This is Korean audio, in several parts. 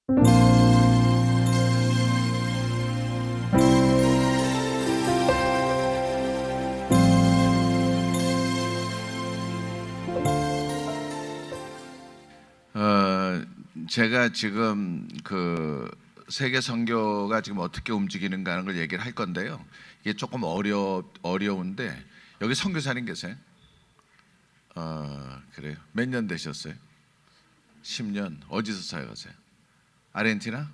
제가 지금 그 세계 선교가 지금 어떻게 움직이는가 하는 걸 얘기를 할 건데요. 이게 조금 어려운데 여기 선교사님 계세요? 그래요. 몇 년 되셨어요? 10년. 어디서 사역하세요? 아르헨티나?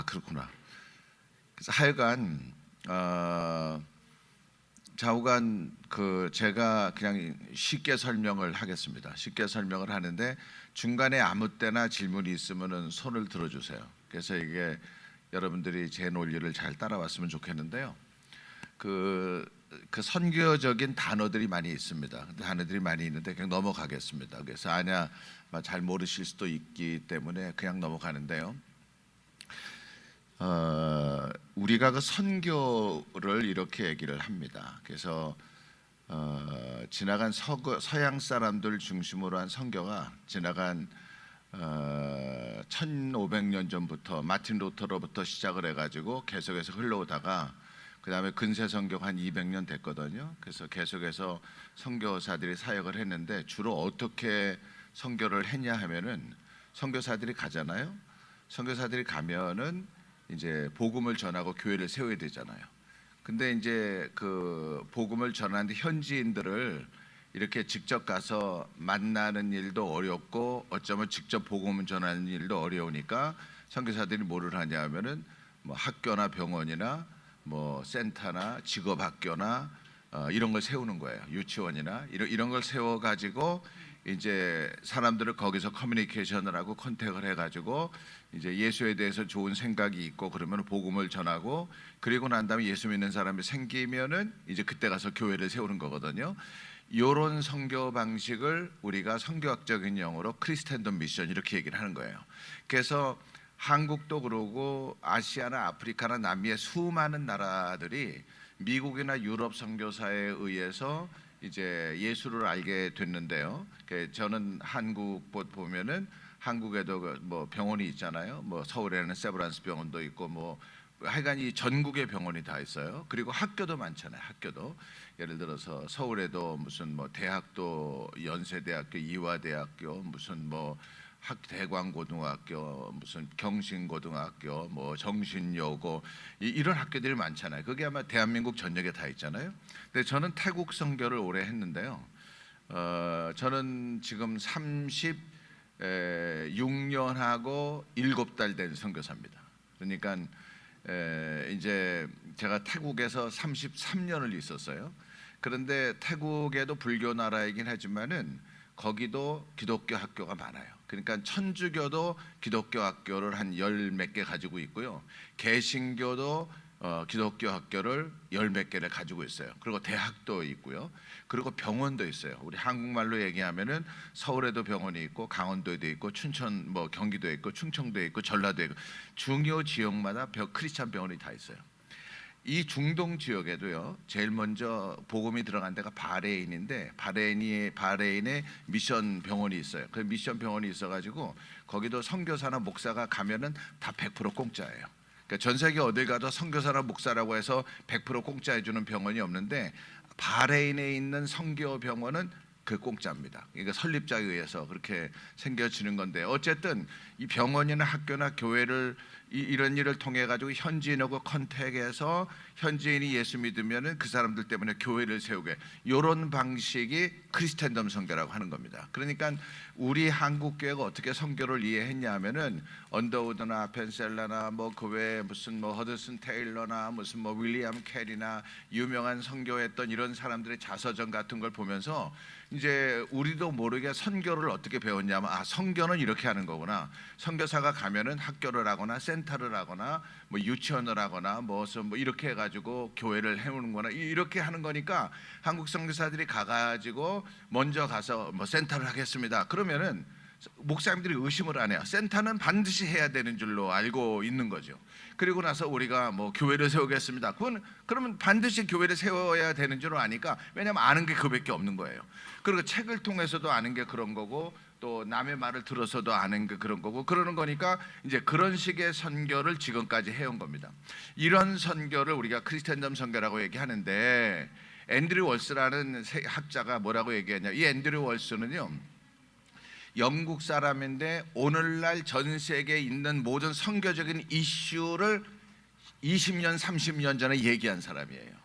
그렇구나. 그래서 하여간 좌우간 제가 그냥 쉽게 설명을 하겠습니다. 쉽게 설명을 하는데 중간에 아무 때나 질문이 있으면은 손을 들어주세요. 그래서 이게 여러분들이 제 논리를 잘 따라왔으면 좋겠는데요. 그 선교적인 단어들이 많이 있습니다. 단어들이 많이 있는데 그냥 넘어가겠습니다. 그래서 아냐 잘 모르실 수도 있기 때문에 그냥 넘어가는데요. 우리가 그 선교를 이렇게 얘기를 합니다. 그래서 지나간 서양 사람들 중심으로 한 선교가 지나간 1500년 전부터 마틴 루터로부터 시작을 해가지고 계속해서 흘러오다가 그 다음에 근세 선교가 한 200년 됐거든요. 그래서 계속해서 선교사들이 사역을 했는데 주로 어떻게 선교를 했냐 하면은 선교사들이 가잖아요. 선교사들이 가면은 이제 복음을 전하고 교회를 세워야 되잖아요. 근데 이제 그 복음을 전하는데 현지인들을 이렇게 직접 가서 만나는 일도 어렵고 어쩌면 직접 복음을 전하는 일도 어려우니까 선교사들이 뭐를 하냐 하면은 뭐 학교나 병원이나 뭐 센터나 직업학교나 이런 걸 세우는 거예요. 유치원이나 이런 걸 세워 가지고 이제 사람들을 거기서 커뮤니케이션을 하고 컨택을 해가지고 이제 예수에 대해서 좋은 생각이 있고 그러면 복음을 전하고 그리고 난 다음에 예수 믿는 사람이 생기면은 이제 그때 가서 교회를 세우는 거거든요. 이런 선교 방식을 우리가 선교학적인 용어로 크리스텐덤 미션 이렇게 얘기를 하는 거예요. 그래서 한국도 그러고 아시아나 아프리카나 남미의 수많은 나라들이 미국이나 유럽 선교사에 의해서 이제 예수를 알게 됐는데요. 저는 한국 보면은 한국에도 뭐 병원이 있잖아요. 뭐 서울에는 세브란스 병원도 있고 뭐 하여간 이 전국의 병원이 다 있어요. 그리고 학교도 많잖아요. 학교도 예를 들어서 서울에도 무슨 뭐 대학도 연세대학교, 이화대학교, 무슨 뭐 대광고등학교, 무슨 경신고등학교, 뭐 정신여고 이런 학교들이 많잖아요. 그게 아마 대한민국 전역에 다 있잖아요. 근데 저는 태국 선교를 오래 했는데요. 저는 지금 36년하고 7달 된 선교사입니다. 그러니까 이제 제가 태국에서 33년을 있었어요. 그런데 태국에도 불교 나라이긴 하지만은 거기도 기독교 학교가 많아요. 그러니까 천주교도 기독교 학교를 한 열 몇 개 가지고 있고요. 개신교도 기독교 학교를 열 몇 개를 가지고 있어요. 그리고 대학도 있고요. 그리고 병원도 있어요. 우리 한국말로 얘기하면은 서울에도 병원이 있고 강원도에도 있고 춘천 뭐 경기도에 있고 충청도에 있고 전라도에 있고 중요 지역마다 크리스찬 병원이 다 있어요. 이 중동 지역에도요. 제일 먼저 복음이 들어간 데가 바레인인데 바레인에 미션 병원이 있어요. 그 미션 병원이 있어가지고 거기도 선교사나 목사가 가면은 다 100% 공짜예요. 그러니까 전 세계 어딜 가도 선교사나 목사라고 해서 100% 공짜 해주는 병원이 없는데 바레인에 있는 선교 병원은 그 공짜입니다. 그러니까 설립자에 의해서 그렇게 생겨지는 건데 어쨌든 이 병원이나 학교나 교회를 이런 일을 통해 가지고 현지인하고 컨택해서 현지인이 예수 믿으면은 그 사람들 때문에 교회를 세우게 이런 방식이 크리스텐덤 선교라고 하는 겁니다. 그러니까 우리 한국 교회가 어떻게 선교를 이해했냐면은 언더우드나 펜셀라나 뭐 그 외에 무슨 뭐 허드슨 테일러나 무슨 뭐 윌리엄 캐리나 유명한 선교했던 이런 사람들의 자서전 같은 걸 보면서 이제 우리도 모르게 선교를 어떻게 배웠냐면 선교는 이렇게 하는 거구나. 선교사가 가면은 학교를 하거나 센터를 하거나 뭐 유치원을 하거나 뭐 이렇게 해가지고 교회를 해오는거나 이렇게 하는 거니까 한국 선교사들이 가가지고 먼저 가서 뭐 센터를 하겠습니다. 그러면은 목사님들이 의심을 안 해요. 센터는 반드시 해야 되는 줄로 알고 있는 거죠. 그리고 나서 우리가 뭐 교회를 세우겠습니다. 그러면 반드시 교회를 세워야 되는 줄 아니까 왜냐하면 아는 게 그밖에 없는 거예요. 그리고 책을 통해서도 아는 게 그런 거고 또 남의 말을 들어서도 아는 그런 거고 그러는 거니까 이제 그런 식의 선교를 지금까지 해온 겁니다. 이런 선교를 우리가 크리스천덤 선교라고 얘기하는데 앤드류 월스라는 학자가 뭐라고 얘기했냐? 이 앤드류 월스는요 영국 사람인데 오늘날 전 세계에 있는 모든 선교적인 이슈를 20년 30년 전에 얘기한 사람이에요.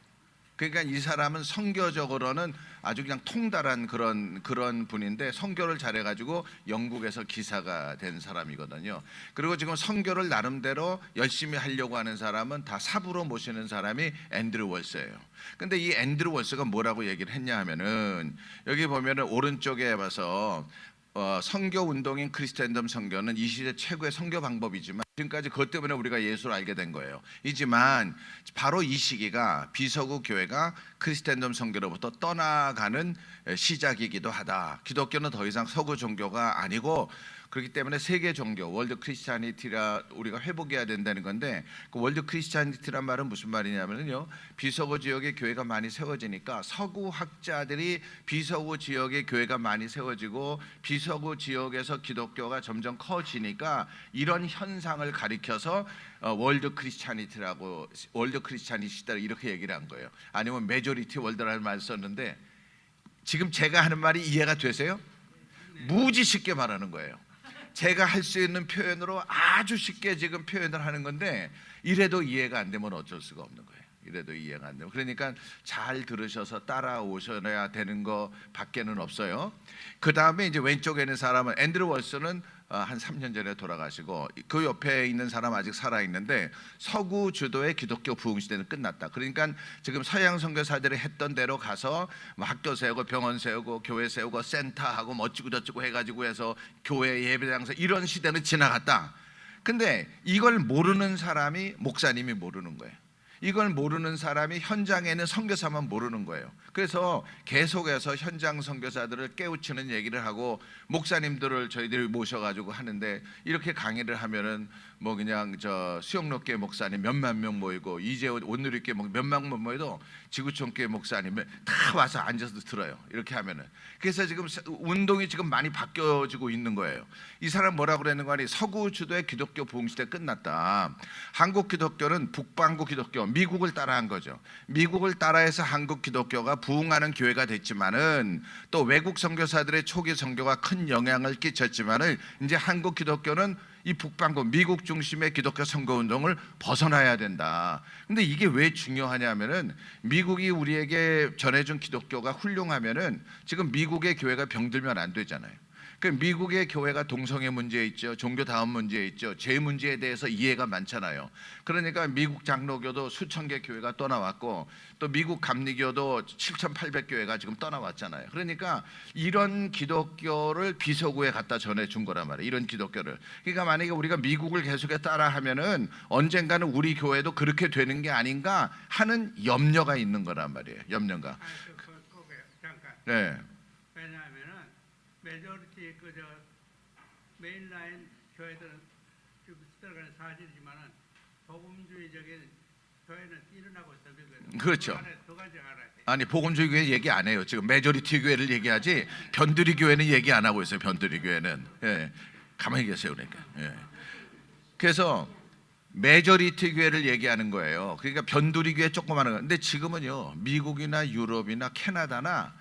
그러니까 이 사람은 선교적으로는 아주 그냥 통달한 그런 분인데 선교를 잘해가지고 영국에서 기사가 된 사람이거든요. 그리고 지금 선교를 나름대로 열심히 하려고 하는 사람은 다 사부로 모시는 사람이 앤드류 월스예요. 근데 이 앤드류 월스가 뭐라고 얘기를 했냐 하면은 여기 보면은 오른쪽에 봐서 선교 운동인 크리스천덤 선교는 이 시대 최고의 선교 방법이지만 지금까지 그것 때문에 우리가 예수를 알게 된 거예요. 이지만 바로 이 시기가 비서구 교회가 크리스천덤 선교로부터 떠나가는 시작이기도 하다. 기독교는 더 이상 서구 종교가 아니고 그렇기 때문에 세계 종교 월드 크리스찬이티라 우리가 회복해야 된다는 건데 그 월드 크리스찬이티란 말은 무슨 말이냐면요 비서구 지역에 교회가 많이 세워지니까 서구 학자들이 비서구 지역에 교회가 많이 세워지고 비서구 지역에서 기독교가 점점 커지니까 이런 현상을 가리켜서 월드 크리스찬이티라고 월드 크리스찬이시다 이렇게 얘기를 한 거예요. 아니면 메조리티 월드라는 말을 썼는데 지금 제가 하는 말이 이해가 되세요? 무지 쉽게 말하는 거예요. 제가 할 수 있는 표현으로 아주 쉽게 지금 표현을 하는 건데 이래도 이해가 안 되면 어쩔 수가 없는 거예요. 이래도 이해가 안 되면 그러니까 잘 들으셔서 따라오셔야 되는 거 밖에는 없어요. 그 다음에 이제 왼쪽에 있는 사람은 앤드류 월스는 한 3년 전에 돌아가시고 그 옆에 있는 사람 아직 살아 있는데 서구 주도의 기독교 부흥 시대는 끝났다. 그러니까 지금 서양 선교사들이 했던 대로 가서 학교 세우고 병원 세우고 교회 세우고 센터하고 뭐 어찌고 저찌고 해가지고 해서 교회 예배장에서 이런 시대는 지나갔다. 근데 이걸 모르는 사람이 목사님이 모르는 거예요. 이걸 모르는 사람이 현장에 있는 선교사만 모르는 거예요. 그래서 계속해서 현장 선교사들을 깨우치는 얘기를 하고 목사님들을 저희들이 모셔가지고 하는데 이렇게 강의를 하면은 뭐 그냥 저 수영로교회 목사님 몇만 명 모이고 이재호 온누리교회 몇만 명 모여도 지구촌교회 목사님 다 와서 앉아서 들어요. 이렇게 하면은 그래서 지금 운동이 지금 많이 바뀌어지고 있는 거예요. 이 사람 뭐라고 그랬는 거 아니? 서구 주도의 기독교 부흥 시대 끝났다. 한국 기독교는 북반구 기독교 미국을 따라한 거죠. 미국을 따라해서 한국 기독교가 부흥하는 교회가 됐지만은 또 외국 선교사들의 초기 선교가 큰 영향을 끼쳤지만은 이제 한국 기독교는 이 북반구 미국 중심의 기독교 선거 운동을 벗어나야 된다. 근데 이게 왜 중요하냐면은 미국이 우리에게 전해준 기독교가 훌륭하면은 지금 미국의 교회가 병들면 안 되잖아요. 그 미국의 교회가 동성애 문제에 있죠, 종교 다음 문제에 있죠, 죄 문제에 대해서 이해가 많잖아요. 그러니까 미국 장로교도 수천 개 교회가 떠나왔고 또 미국 감리교도 7,800교회가 지금 떠나왔잖아요. 그러니까 이런 기독교를 비서구에 갖다 전해준 거란 말이에요. 이런 기독교를. 그러니까 만약에 우리가 미국을 계속해 따라하면은 언젠가는 우리 교회도 그렇게 되는 게 아닌가 하는 염려가 있는 거란 말이에요. 염려가. 잠깐. 네. 왜냐하면은 메조리티 그저 메인라인 교회들은 좀 들어가는 사실이지만은 복음주의적인 교회는 일어나고 있습니다. 그렇죠. 두 가지 알아야 돼요. 아니 복음주의 교회 얘기 안 해요. 지금 메조리티 교회를 얘기하지 변두리 교회는 얘기 안 하고 있어요. 변두리 교회는. 예. 가만히 계세요. 그러니까. 예. 그래서 메조리티 교회를 얘기하는 거예요. 그러니까 변두리 교회 조그마한 거. 근데 지금은요 미국이나 유럽이나 캐나다나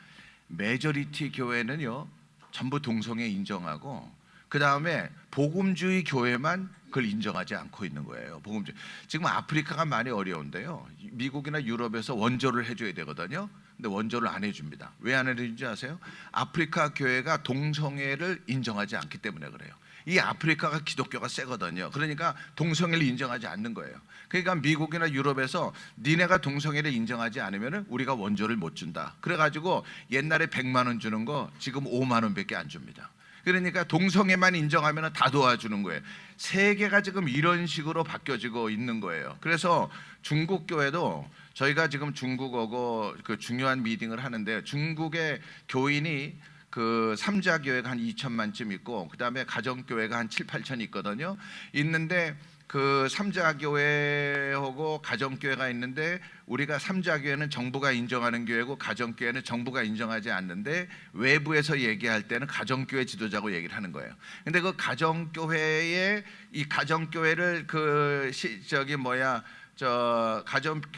메조리티 교회는요 전부 동성애 인정하고 그 다음에 복음주의 교회만 그걸 인정하지 않고 있는 거예요. 복음주의. 지금 아프리카가 많이 어려운데요. 미국이나 유럽에서 원조를 해줘야 되거든요. 근데 원조를 안 해줍니다. 왜 안 해주는지 아세요? 아프리카 교회가 동성애를 인정하지 않기 때문에 그래요. 이 아프리카가 기독교가 세거든요. 그러니까 동성애를 인정하지 않는 거예요. 그러니까 미국이나 유럽에서 니네가 동성애를 인정하지 않으면 우리가 원조를 못 준다. 그래가지고 옛날에 100만 원 주는 거 지금 5만 원밖에 안 줍니다. 그러니까 동성애만 인정하면 다 도와주는 거예요. 세계가 지금 이런 식으로 바뀌어지고 있는 거예요. 그래서 중국 교회도 저희가 지금 중국어고 그 중요한 미팅을 하는데 중국의 교인이 그 삼자교회가 한 2천만쯤 있고 그다음에 가정교회가 한 7, 8천 있거든요. 있는데 그 삼자교회하고 가정교회가 있는데 우리가 삼자교회는 정부가 인정하는 교회고 가정교회는 정부가 인정하지 않는데 외부에서 얘기할 때는 가정교회 지도자고 얘기를 하는 거예요. 근데 그 가정교회에 이 가정교회를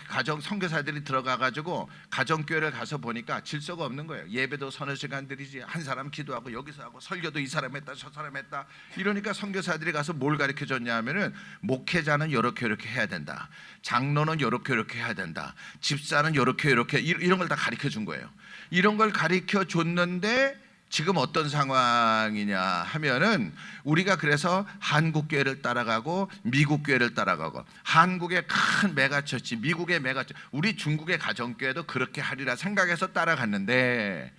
가정 선교사들이 들어가 가지고 가정교회를 가서 보니까 질서가 없는 거예요. 예배도 서너 시간 드리지, 한 사람 기도하고 여기서 하고 설교도 이 사람 했다 저 사람 했다. 이러니까 선교사들이 가서 뭘 가르쳐 줬냐 하면은 목회자는 이렇게 해야 된다, 장로는 이렇게 해야 된다, 집사는 이렇게 이런 걸 다 가르쳐 준 거예요. 이런 걸 가르쳐 줬는데 지금 어떤 상황이냐 하면은 우리가 그래서 한국 교회를 따라가고 미국 교회를 따라가고 한국의 큰 메가처치, 미국의 메가처치, 우리 중국의 가정교회도 그렇게 하리라 생각해서 따라갔는데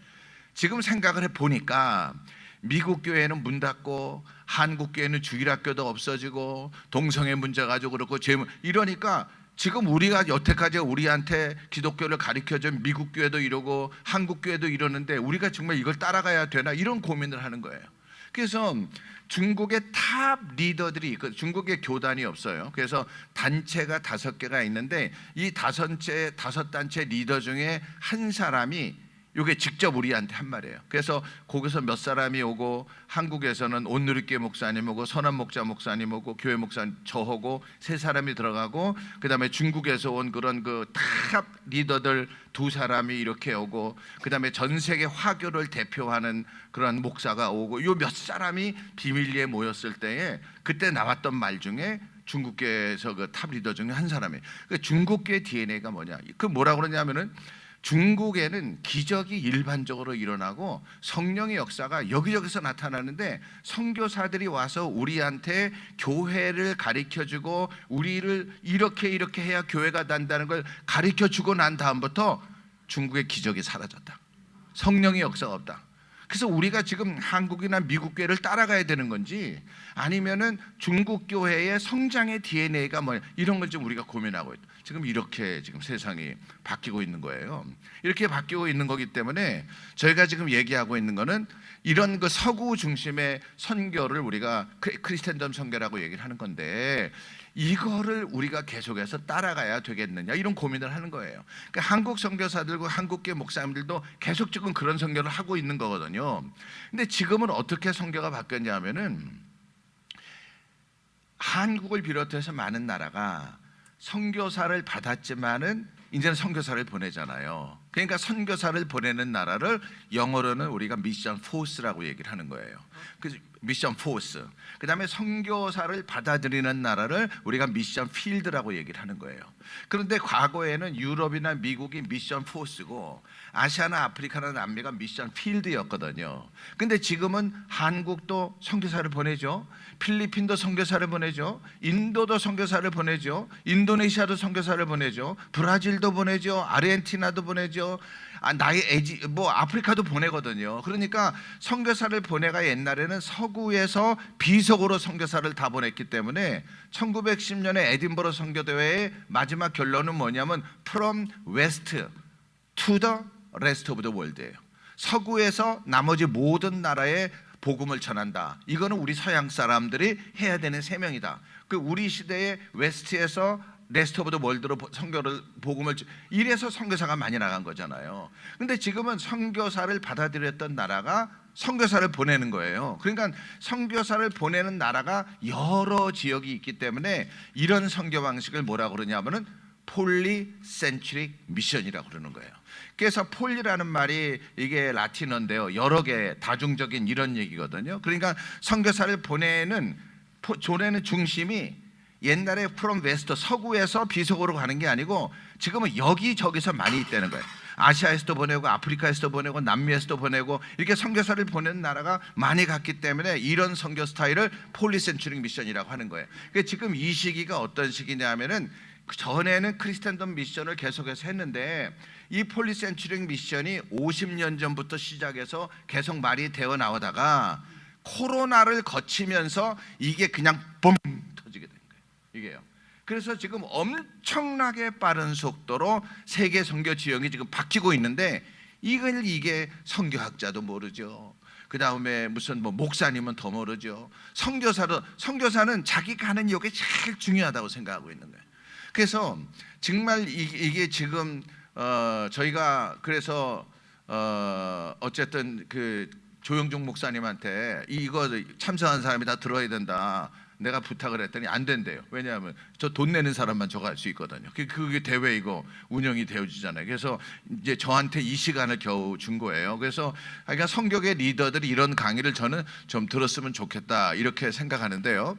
지금 생각을 해보니까 미국 교회는 문 닫고 한국 교회는 주일학교도 없어지고 동성애 문제 가지고 그렇고 이러니까 지금 우리가 여태까지 우리한테 기독교를 가르쳐준 미국 교회도 이러고 한국 교회도 이러는데 우리가 정말 이걸 따라가야 되나 이런 고민을 하는 거예요. 그래서 중국의 탑 리더들이 있거든요. 중국에 교단이 없어요. 그래서 단체가 5개가 있는데 이 다섯 단체 리더 중에 한 사람이 이게 직접 우리한테 한 말이에요. 그래서 거기서 몇 사람이 오고 한국에서는 온누리교회 목사님 오고 선한 목사님 오고 교회 목사님 저하고 3사람이 들어가고 그다음에 중국에서 온 그런 그 탑 리더들 2사람이 이렇게 오고 그다음에 전 세계 화교를 대표하는 그런 목사가 오고 요 몇 사람이 비밀리에 모였을 때에 그때 나왔던 말 중에 중국계에서 그 탑 리더 중에 한 사람이에요. 그 중국계 DNA가 뭐냐? 그 뭐라고 그러냐면은 중국에는 기적이 일반적으로 일어나고 성령의 역사가 여기저기서 나타나는데 선교사들이 와서 우리한테 교회를 가르쳐주고 우리를 이렇게 해야 교회가 난다는 걸 가르쳐주고 난 다음부터 중국의 기적이 사라졌다. 성령의 역사가 없다. 그래서 우리가 지금 한국이나 미국 교회를 따라가야 되는 건지 아니면은 중국 교회의 성장의 DNA가 뭐냐 이런 걸 좀 우리가 고민하고 있다. 지금 이렇게 지금 세상이 바뀌고 있는 거예요. 이렇게 바뀌고 있는 거기 때문에 저희가 지금 얘기하고 있는 거는 이런 그 서구 중심의 선교를 우리가 크리스텐덤 선교라고 얘기를 하는 건데 이거를 우리가 계속해서 따라가야 되겠느냐 이런 고민을 하는 거예요. 그러니까 한국 선교사들과 한국계 목사님들도 계속 지금 그런 선교를 하고 있는 거거든요. 근데 지금은 어떻게 선교가 바뀌었냐면은 한국을 비롯해서 많은 나라가 선교사를 받았지만은 이제는 선교사를 보내잖아요. 그러니까 선교사를 보내는 나라를 영어로는 우리가 미션 포스라고 얘기를 하는 거예요. 그래서 미션 포스. 그다음에 선교사를 받아들이는 나라를 우리가 미션 필드라고 얘기를 하는 거예요. 그런데 과거에는 유럽이나 미국이 미션 포스고 아시아나 아프리카나 남미가 미션 필드였거든요. 근데 지금은 한국도 선교사를 보내죠. 필리핀도 선교사를 보내죠. 인도도 선교사를 보내죠. 인도네시아도 선교사를 보내죠. 브라질도 보내죠. 아르헨티나도 보내죠. 아프리카도 보내거든요. 그러니까 선교사를 보내가 옛날에는 서구에서 비속어로 선교사를 다 보냈기 때문에 1910년에 에딘버러 선교대회의 마지막 결론은 뭐냐면 From West to the Rest of the World예요. 서구에서 나머지 모든 나라에 복음을 전한다. 이거는 우리 서양 사람들이 해야 되는 사명이다. 그 우리 시대의 웨스트에서 레스트 오브 더 월드로 선교를 복음을 이래서 선교사가 많이 나간 거잖아요. 근데 지금은 선교사를 받아들였던 나라가 선교사를 보내는 거예요. 그러니까 선교사를 보내는 나라가 여러 지역이 있기 때문에 이런 선교 방식을 뭐라고 그러냐면은 폴리센트릭 미션이라고 그러는 거예요. 그래서 폴리라는 말이 이게 라틴어인데요. 여러 개 다중적인 이런 얘기거든요. 그러니까 선교사를 보내는 중심이 옛날에 프롬 웨스트 서구에서 비속어로 가는 게 아니고 지금은 여기저기서 많이 있다는 거예요. 아시아에서도 보내고 아프리카에서도 보내고 남미에서도 보내고 이렇게 선교사를 보내는 나라가 많이 갔기 때문에 이런 선교 스타일을 폴리센트릭 미션이라고 하는 거예요. 그러니까 지금 이 시기가 어떤 시기냐면은 전에는 크리스텐덤 미션을 계속해서 했는데 이 폴리센트릭 미션이 50년 전부터 시작해서 계속 말이 되어 나오다가 코로나를 거치면서 이게 그냥 bom 터지게 된 거예요. 이게요. 그래서 지금 엄청나게 빠른 속도로 세계 선교 지형이 지금 바뀌고 있는데 이게 선교학자도 모르죠. 그 다음에 무슨 뭐 목사님은 더 모르죠. 선교사는 자기가 하는 일이 제일 중요하다고 생각하고 있는 거예요. 그래서 정말 이게 지금 저희가 그래서 어쨌든 그 조영종 목사님한테 이거 참석한 사람이 다 들어야 된다. 내가 부탁을 했더니 안 된대요. 왜냐하면 저 돈 내는 사람만 저거 할 수 있거든요. 그게 대회 이거 운영이 되어지잖아요. 그래서 이제 저한테 이 시간을 겨우 준 거예요. 그래서 그러니까 성격의 리더들이 이런 강의를 저는 좀 들었으면 좋겠다 이렇게 생각하는데요.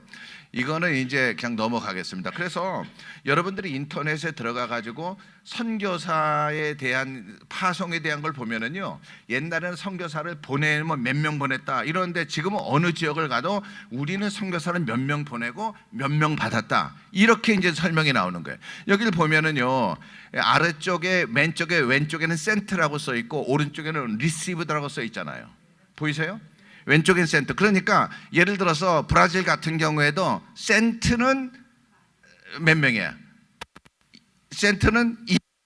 이거는 이제 그냥 넘어가겠습니다. 그래서 여러분들이 인터넷에 들어가 가지고 선교사에 대한 파송에 대한 걸 보면은요, 옛날에는 선교사를 보내면 몇 명 보냈다 이런데 지금은 어느 지역을 가도 우리는 선교사를 몇 명 보내고 몇 명 받았다 이렇게 이제 설명이 나오는 거예요. 여기를 보면은요, 아래쪽에 왼쪽에 왼쪽에는 센트라고 써 있고 오른쪽에는 리시브드라고 써 있잖아요. 보이세요? 왼쪽엔 센트. 그러니까 예를 들어서 브라질 같은 경우에도 센트는 몇 명이야? 센트는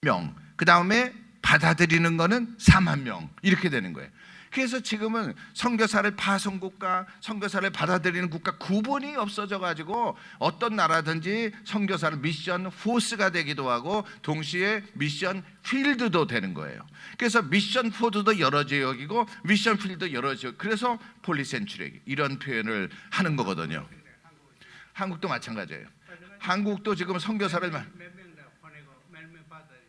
2명. 그 다음에 받아들이는 거는 4만 명. 이렇게 되는 거예요. 그래서 지금은 선교사를 파송국가, 선교사를 받아들이는 국가 구분이 없어져 가지고 어떤 나라든지 선교사를 미션 포스가 되기도 하고 동시에 미션 필드도 되는 거예요. 그래서 미션 포드도 여러 지역이고 미션 필드도 여러 지역. 그래서 폴리센츄리 이런 표현을 하는 거거든요. 한국도 마찬가지예요. 한국도 지금 선교사를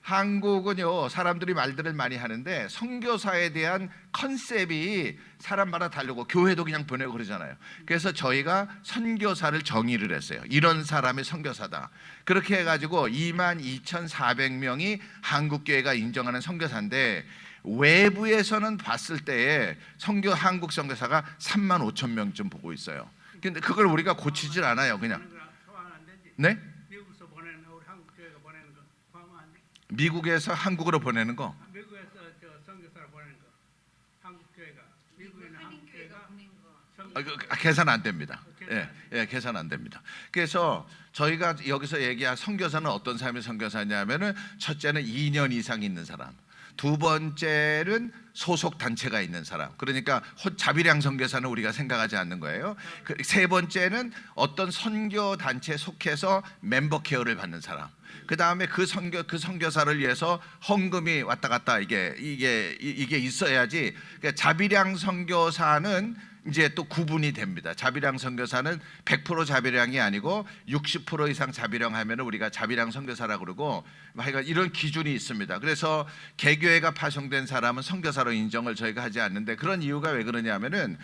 한국은요, 사람들이 말들을 많이 하는데 선교사에 대한 컨셉이 사람마다 다르고 교회도 그냥 보내고 그러잖아요. 그래서 저희가 선교사를 정의를 했어요. 이런 사람이 선교사다. 그렇게 해가지고 22,400명이 한국교회가 인정하는 선교사인데 외부에서는 봤을 때에 한국 선교사가 35,000명쯤 보고 있어요. 근데 그걸 우리가 고치질 않아요. 그냥. 네? 미국에서 한국으로 보내는 거. 미국에서 저 선교사를 보내는 거. 한국 교회가 미국에 있는 한국 교회가 계산 안 됩니다. 예, 계산 안 됩니다. 그래서 저희가 여기서 얘기한 선교사는 어떤 사람이 선교사냐면은 첫째는 2년 이상 있는 사람. 두 번째는 소속 단체가 있는 사람. 그러니까 자비량 선교사는 우리가 생각하지 않는 거예요. 세 번째는 어떤 선교 단체에 속해서 멤버 케어를 받는 사람. 그 다음에 그 선교사를 위해서 헌금이 왔다 갔다 이게 있어야지. 그러니까 자비량 선교사는 이제 또 구분이 됩니다. 자비량 선교사는 100% 자비량이 아니고 60% 이상 자비량하면 우리가 자비량 선교사라고 그러고, 하여간 이런 기준이 있습니다. 그래서 개교회가 파송된 사람은 선교사로 인정을 저희가 하지 않는데, 그런 이유가 왜 그러냐면은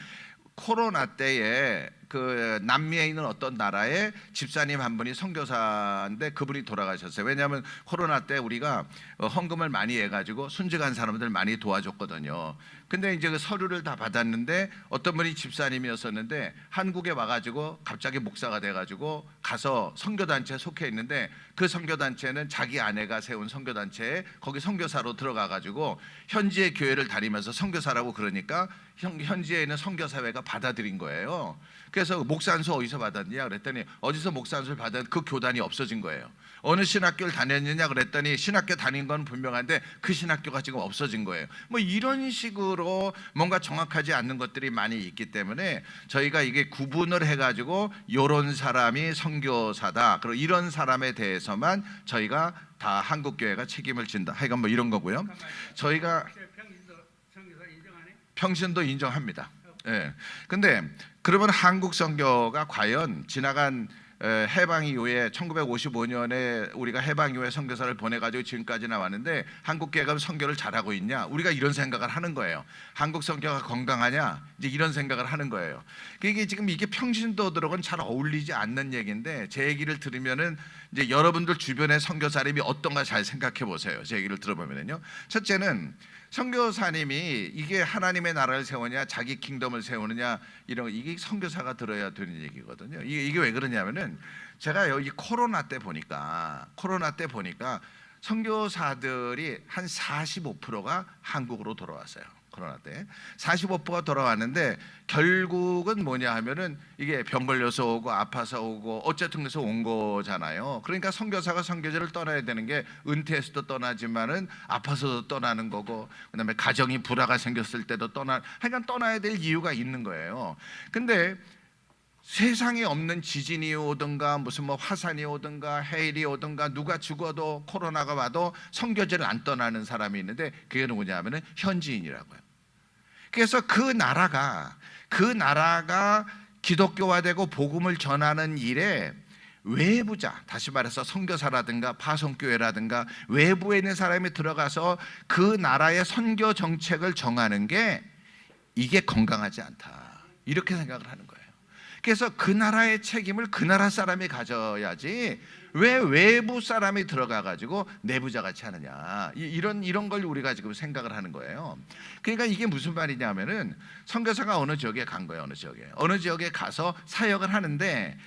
코로나 때에 그 남미에 있는 어떤 나라의 집사님 한 분이 선교사인데 그분이 돌아가셨어요. 왜냐하면 코로나 때 우리가 헌금을 많이 해가지고 순직한 사람들 많이 도와줬거든요. 근데 이제 그 서류를 다 받았는데 어떤 분이 집사님이었었는데 한국에 와가지고 갑자기 목사가 돼가지고 가서 선교단체에 속해 있는데 그 선교단체는 자기 아내가 세운 선교단체에 거기 선교사로 들어가가지고 현지의 교회를 다니면서 선교사라고 그러니까 현지에 있는 선교사회가 받아들인 거예요. 그래서 목사안수 어디서 받았냐 그랬더니 어디서 목사안수를 받은 그 교단이 없어진 거예요. 어느 신학교를 다녔느냐 그랬더니 신학교 다닌 건 분명한데 그 신학교가 지금 없어진 거예요. 뭐 이런 식으로 뭔가 정확하지 않는 것들이 많이 있기 때문에 저희가 이게 구분을 해가지고 이런 사람이 선교사다, 그리고 이런 사람에 대해서만 저희가 다 한국교회가 책임을 진다. 하여간 뭐 이런 거고요. 저희가 평신도 인정합니다. 예. 근데 그러면 한국 선교가 과연 지나간 해방 이후에 1955년에 우리가 해방 이후에 선교사를 보내가지고 지금까지 나왔는데 한국교회가 선교를 잘하고 있냐? 우리가 이런 생각을 하는 거예요. 한국 선교가 건강하냐? 이제 이런 생각을 하는 거예요. 이게 지금 이게 평신도들하고는 잘 어울리지 않는 얘기인데 제 얘기를 들으면은 이제 여러분들 주변의 선교사님이 어떤가 잘 생각해 보세요. 제 얘기를 들어보면요. 첫째는 선교사님이 이게 하나님의 나라를 세우냐 자기 킹덤을 세우느냐 이런 이게 선교사가 들어야 되는 얘기거든요. 이게 왜 그러냐면은 제가 여기 코로나 때 보니까 선교사들이 한 45%가 한국으로 돌아왔어요. 코로나 때 45%가 돌아왔는데 결국은 뭐냐 하면은 이게 병 걸려서 오고 아파서 오고 어쨌든 그래서 온 거잖아요. 그러니까 선교사가 선교지를 떠나야 되는 게 은퇴해서도 떠나지만은 아파서도 떠나는 거고, 그다음에 가정이 불화가 생겼을 때도 하여간 떠나야 될 이유가 있는 거예요. 근데 세상에 없는 지진이 오든가 무슨 뭐 화산이 오든가 해일이 오든가 누가 죽어도 코로나가 와도 선교지를 안 떠나는 사람이 있는데 그게 누구냐 하면은 현지인이라고요. 그래서 그 나라가 기독교화되고 복음을 전하는 일에 외부자, 다시 말해서 선교사라든가 파송교회라든가 외부에 있는 사람이 들어가서 그 나라의 선교 정책을 정하는 게 이게 건강하지 않다, 이렇게 생각을 하는 거예요. 그래서 그 나라의 책임을 그 나라 사람이 가져야지 왜 외부 사람이 들어가 가지고 내부자 같이 하느냐, 이런 걸 우리가 지금 생각을 하는 거예요. 그러니까 이게 무슨 말이냐면은 선교사가 어느 지역에 간 거예요. 어느 지역에 가서 사역을 하는데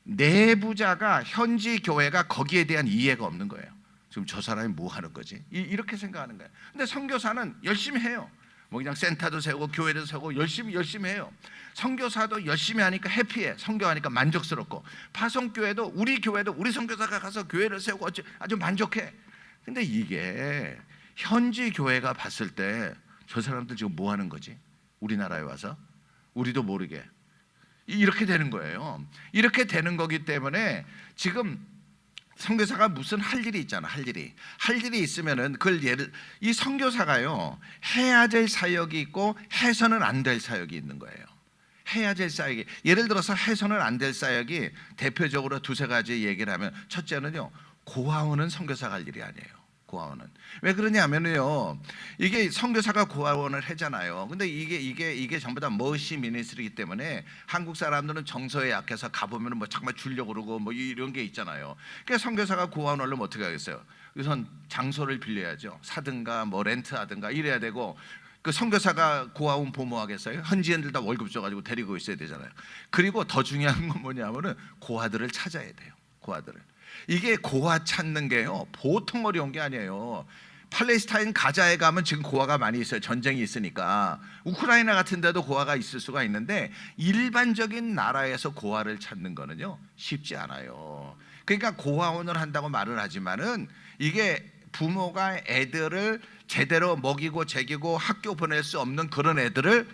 내부자가, 현지 교회가 거기에 대한 이해가 없는 거예요. 지금 저 사람이 뭐 하는 거지? 이렇게 생각하는 거예요. 근데 선교사는 열심히 해요. 뭐 그냥 센터도 세우고 교회도 세우고 열심히 해요. 선교사도 열심히 하니까 해피해. 선교하니까 만족스럽고, 파송교회도 우리 선교사가 가서 교회를 세우고 아주 만족해. 근데 이게 현지 교회가 봤을 때 저 사람들 지금 뭐 하는 거지? 우리나라에 와서 우리도 모르게 이렇게 되는 거예요. 이렇게 되는 거기 때문에 지금 선교사가 무슨 할 일이 있잖아. 할 일이 있으면은 그걸 이 선교사가요, 해야 될 사역이 있고 해서는 안 될 사역이 있는 거예요. 해야 될 사역이, 예를 들어서 해서는 안 될 사역이 대표적으로 두세 가지 얘기를 하면, 첫째는요, 고아원은 선교사가 할 일이 아니에요. 고아원은 왜 그러냐면요, 이게 선교사가 고아원을 하잖아요. 근데 이게 전부 다 머시 미니스트리이기 때문에 한국 사람들은 정서에 약해서 가보면 뭐 정말 주려고 그러고 뭐 이런 게 있잖아요. 그러니까 선교사가 고아원 하려면 어떻게 하겠어요? 우선 장소를 빌려야죠. 사든가 뭐 렌트하든가 이래야 되고, 그 선교사가 고아원 보모하겠어요? 현지인들 다 월급 줘가지고 데리고 있어야 되잖아요. 그리고 더 중요한 건 뭐냐면은 고아들을 찾아야 돼요. 고아들을. 이게 고아 찾는 게요, 보통 어려운 게 아니에요. 팔레스타인 가자에 가면 지금 고아가 많이 있어요. 전쟁이 있으니까. 우크라이나 같은 데도 고아가 있을 수가 있는데 일반적인 나라에서 고아를 찾는 거는요 쉽지 않아요. 그러니까 고아원을 한다고 말을 하지만은 이게 부모가 애들을 제대로 먹이고 제기고 학교 보낼 수 없는 그런 애들을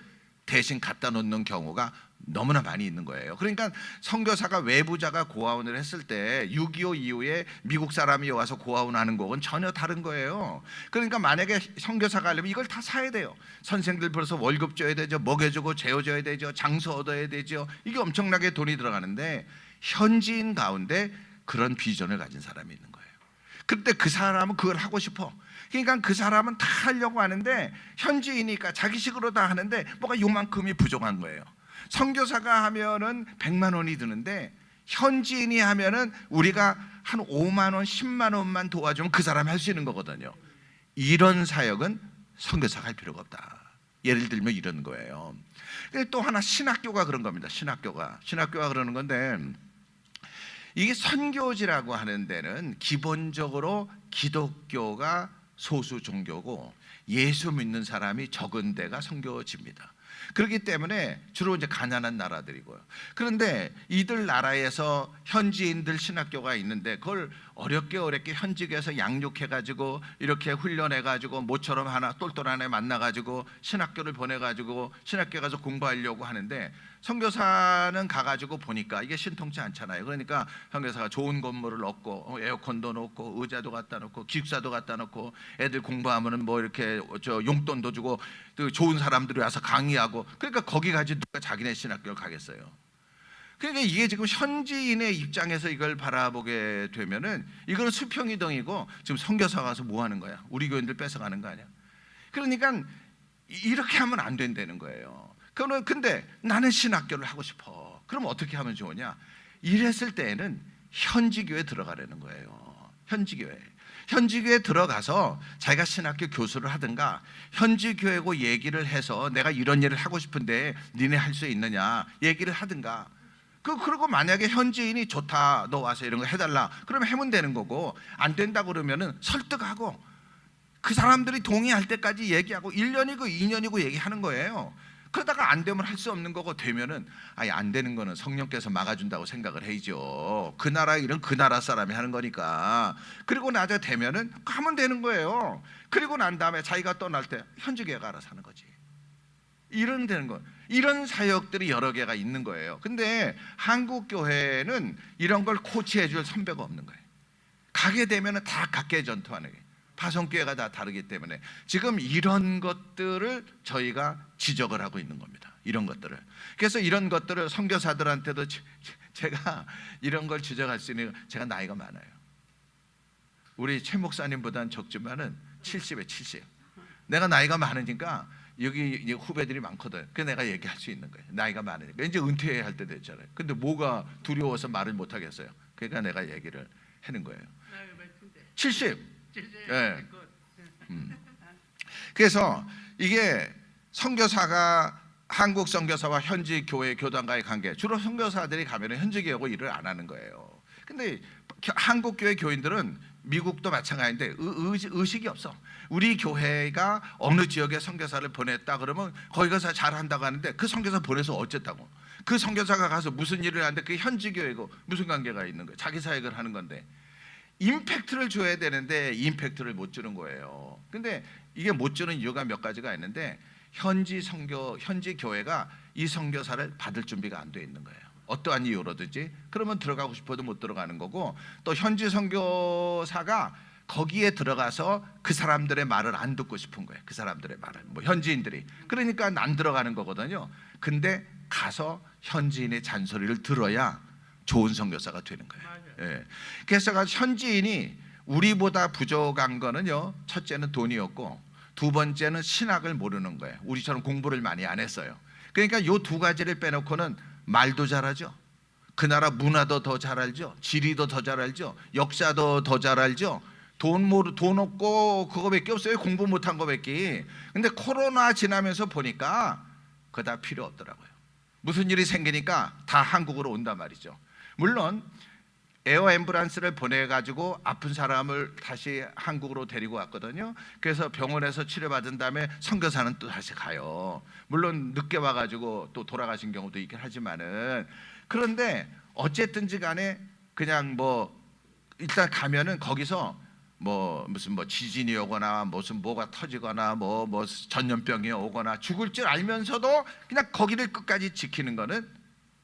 대신 갖다 놓는 경우가 너무나 많이 있는 거예요. 그러니까 선교사가, 외부자가 고아원을 했을 때 6.25 이후에 미국 사람이 와서 고아원 하는 거는 전혀 다른 거예요. 그러니까 만약에 선교사가 하려면 이걸 다 사야 돼요. 선생들 벌써 월급 줘야 되죠. 먹여주고 재워줘야 되죠. 장소 얻어야 되죠. 이게 엄청나게 돈이 들어가는데 현지인 가운데 그런 비전을 가진 사람이 있는 거예요. 그때 그 사람은 그걸 하고 싶어. 그러니까 그 사람은 다 하려고 하는데 현지이니까 자기식으로 다 하는데 뭐가 요만큼이 부족한 거예요. 선교사가 하면은 100만 원이 드는데 현지인이 하면은 우리가 한 5만 원, 10만 원만 도와주면 그 사람이 할 수 있는 거거든요. 이런 사역은 선교사가 할 필요가 없다. 예를 들면 이런 거예요. 또 하나, 신학교가 그런 겁니다. 신학교가 그러는 건데, 이게 선교지라고 하는 데는 기본적으로 기독교가 소수 종교고 예수 믿는 사람이 적은 데가 선교지입니다. 그렇기 때문에 주로 이제 가난한 나라들이고요. 그런데 이들 나라에서 현지인들 신학교가 있는데 그걸 어렵게 현지에서 양육해가지고 이렇게 훈련해가지고 모처럼 하나 똘똘한 애 만나가지고 신학교를 보내가지고 신학교에 가서 공부하려고 하는데, 선교사는 가가지고 보니까 이게 신통치 않잖아요. 그러니까 선교사가 좋은 건물을 얻고 에어컨도 놓고 의자도 갖다 놓고 기숙사도 갖다 놓고 애들 공부하면은 뭐 이렇게 용돈도 주고 또 좋은 사람들이 와서 강의하고, 그러니까 거기 가지 누가 자기네 신학교를 가겠어요. 그러니까 이게 지금 현지인의 입장에서 이걸 바라보게 되면은 이거는 수평이동이고 지금 선교사 가서 뭐 하는 거야? 우리 교인들 뺏어가는 거 아니야? 그러니까 이렇게 하면 안 된다는 거예요. 근데 나는 신학교를 하고 싶어. 그럼 어떻게 하면 좋으냐? 이랬을 때에는 현지교회 들어가라는 거예요. 현지교회 들어가서 자기가 신학교 교수를 하든가 현지교회고 얘기를 해서 내가 이런 일을 하고 싶은데 니네 할 수 있느냐 얘기를 하든가. 그리고 만약에 현지인이 좋다, 너 와서 이런 거 해달라, 그러면 하면 되는 거고, 안 된다 그러면은 설득하고 그 사람들이 동의할 때까지 얘기하고 1년이고 2년이고 얘기하는 거예요. 그러다가 안 되면 할 수 없는 거고, 되면은 아예 안 되는 거는 성령께서 막아준다고 생각을 해야죠. 그 나라 일은 그 나라 사람이 하는 거니까. 그리고 나중에 되면은 하면 되는 거예요. 그리고 난 다음에 자기가 떠날 때 현지교회가 알아서 하는 거지. 이런 되는 거. 이런 사역들이 여러 개가 있는 거예요. 근데 한국 교회는 이런 걸 코치해 줄 선배가 없는 거예요. 가게 되면은 다 각계 전투하는 거예요. 파송교회가 다 다르기 때문에 지금 이런 것들을 저희가 지적을 하고 있는 겁니다. 이런 것들을. 그래서 이런 것들을 선교사들한테도 제가 이런 걸 지적할 수 있는, 제가 나이가 많아요. 우리 최 목사님보다는 적지만은 70에 70. 내가 나이가 많으니까 여기 이제 후배들이 많거든. 그래서 내가 얘기할 수 있는 거예요. 나이가 많으니까. 이제 은퇴할 때 됐잖아요. 근데 뭐가 두려워서 말을 못 하겠어요. 그러니까 내가 얘기를 하는 거예요. 70. 예. 그래서 이게 선교사가 한국 선교사와 현지 교회 교단과의 관계, 주로 선교사들이 가면은 현지 교회하고 일을 안 하는 거예요. 근데 한국 교회 교인들은 미국도 마찬가지인데 의식이 없어. 우리 교회가 어느 지역에 선교사를 보냈다 그러면 거기 가서 잘한다고 하는데, 그 선교사 보내서 어쨌다고? 그 선교사가 가서 무슨 일을 하는데 그게 현지 교회고 무슨 관계가 있는 거예요? 자기 사역을 하는 건데. 임팩트를 줘야 되는데 임팩트를 못 주는 거예요. 근데 이게 못 주는 이유가 몇 가지가 있는데, 현지 교회가 이 선교사를 받을 준비가 안 돼 있는 거예요. 어떠한 이유로든지. 그러면 들어가고 싶어도 못 들어가는 거고, 또 현지 선교사가 거기에 들어가서 그 사람들의 말을 안 듣고 싶은 거예요. 그 사람들의 말을, 뭐 현지인들이. 그러니까 안 들어가는 거거든요. 근데 가서 현지인의 잔소리를 들어야 좋은 선교사가 되는 거예요. 예. 그래서 현지인이 우리보다 부족한 거는요, 첫째는 돈이었고, 두 번째는 신학을 모르는 거예요. 우리처럼 공부를 많이 안 했어요. 그러니까 이 두 가지를 빼놓고는 말도 잘하죠. 그 나라 문화도 더 잘 알죠. 지리도 더 잘 알죠. 역사도 더 잘 알죠. 돈 없고 그거밖에 없어요. 공부 못한 거밖에. 근데 코로나 지나면서 보니까 그거 다 필요 없더라고요. 무슨 일이 생기니까 다 한국으로 온단 말이죠. 물론 에어 앰뷸런스를 보내가지고 아픈 사람을 다시 한국으로 데리고 왔거든요. 그래서 병원에서 치료받은 다음에 선교사는 또 다시 가요. 물론 늦게 와가지고 또 돌아가신 경우도 있긴 하지만은, 그런데 어쨌든지 간에 그냥 뭐 일단 가면은 거기서 무슨 지진이 오거나 무슨 뭐가 터지거나 뭐 전염병이 오거나 죽을 줄 알면서도 그냥 거기를 끝까지 지키는 거는